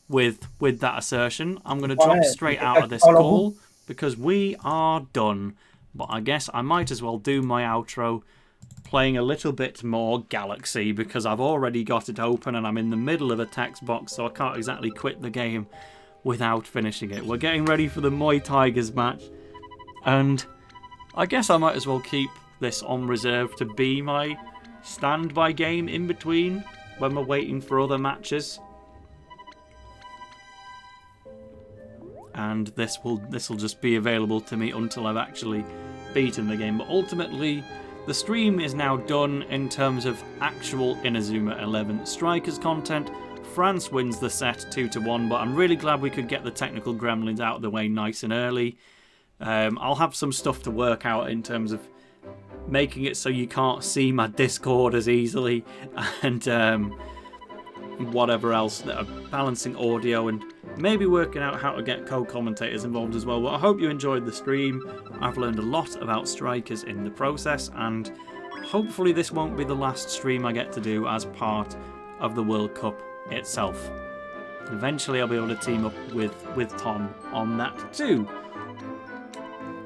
with that assertion. I'm going to drop straight out of this call because we are done. But I guess I might as well do my outro playing a little bit more Galaxy because I've already got it open and I'm in the middle of a text box, so I can't exactly quit the game without finishing it. We're getting ready for the Muay Tigers match, and I guess I might as well keep this on reserve to be my standby game in between when we're waiting for other matches. And this will just be available to me until I've actually beaten the game. But ultimately, the stream is now done in terms of actual Inazuma 11 Strikers content. France wins the set 2-1, but I'm really glad we could get the technical gremlins out of the way nice and early. I'll have some stuff to work out in terms of making it so you can't see my Discord as easily, and whatever else, balancing audio and maybe working out how to get co-commentators involved as well. But I hope you enjoyed the stream. I've learned a lot about Strikers in the process, and hopefully this won't be the last stream I get to do as part of the World Cup itself. Eventually I'll be able to team up with Tom on that too.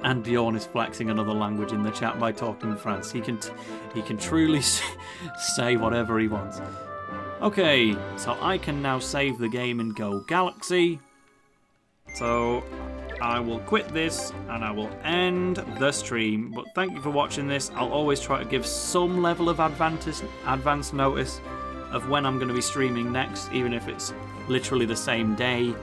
And Bjorn is flexing another language in the chat by talking France. He can truly say whatever he wants. Okay, so I can now save the game and go Galaxy. So I will quit this and I will end the stream. But thank you for watching this. I'll always try to give some level of advance notice of when I'm going to be streaming next, even if it's literally the same day.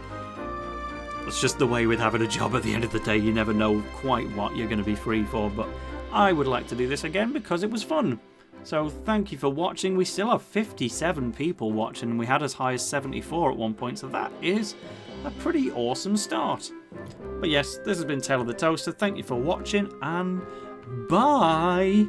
It's just the way with having a job at the end of the day. You never know quite what you're going to be free for. But I would like to do this again because it was fun. So thank you for watching. We still have 57 people watching, and we had as high as 74 at one point, so that is a pretty awesome start. But yes, this has been Tale of the Toaster. Thank you for watching, and bye!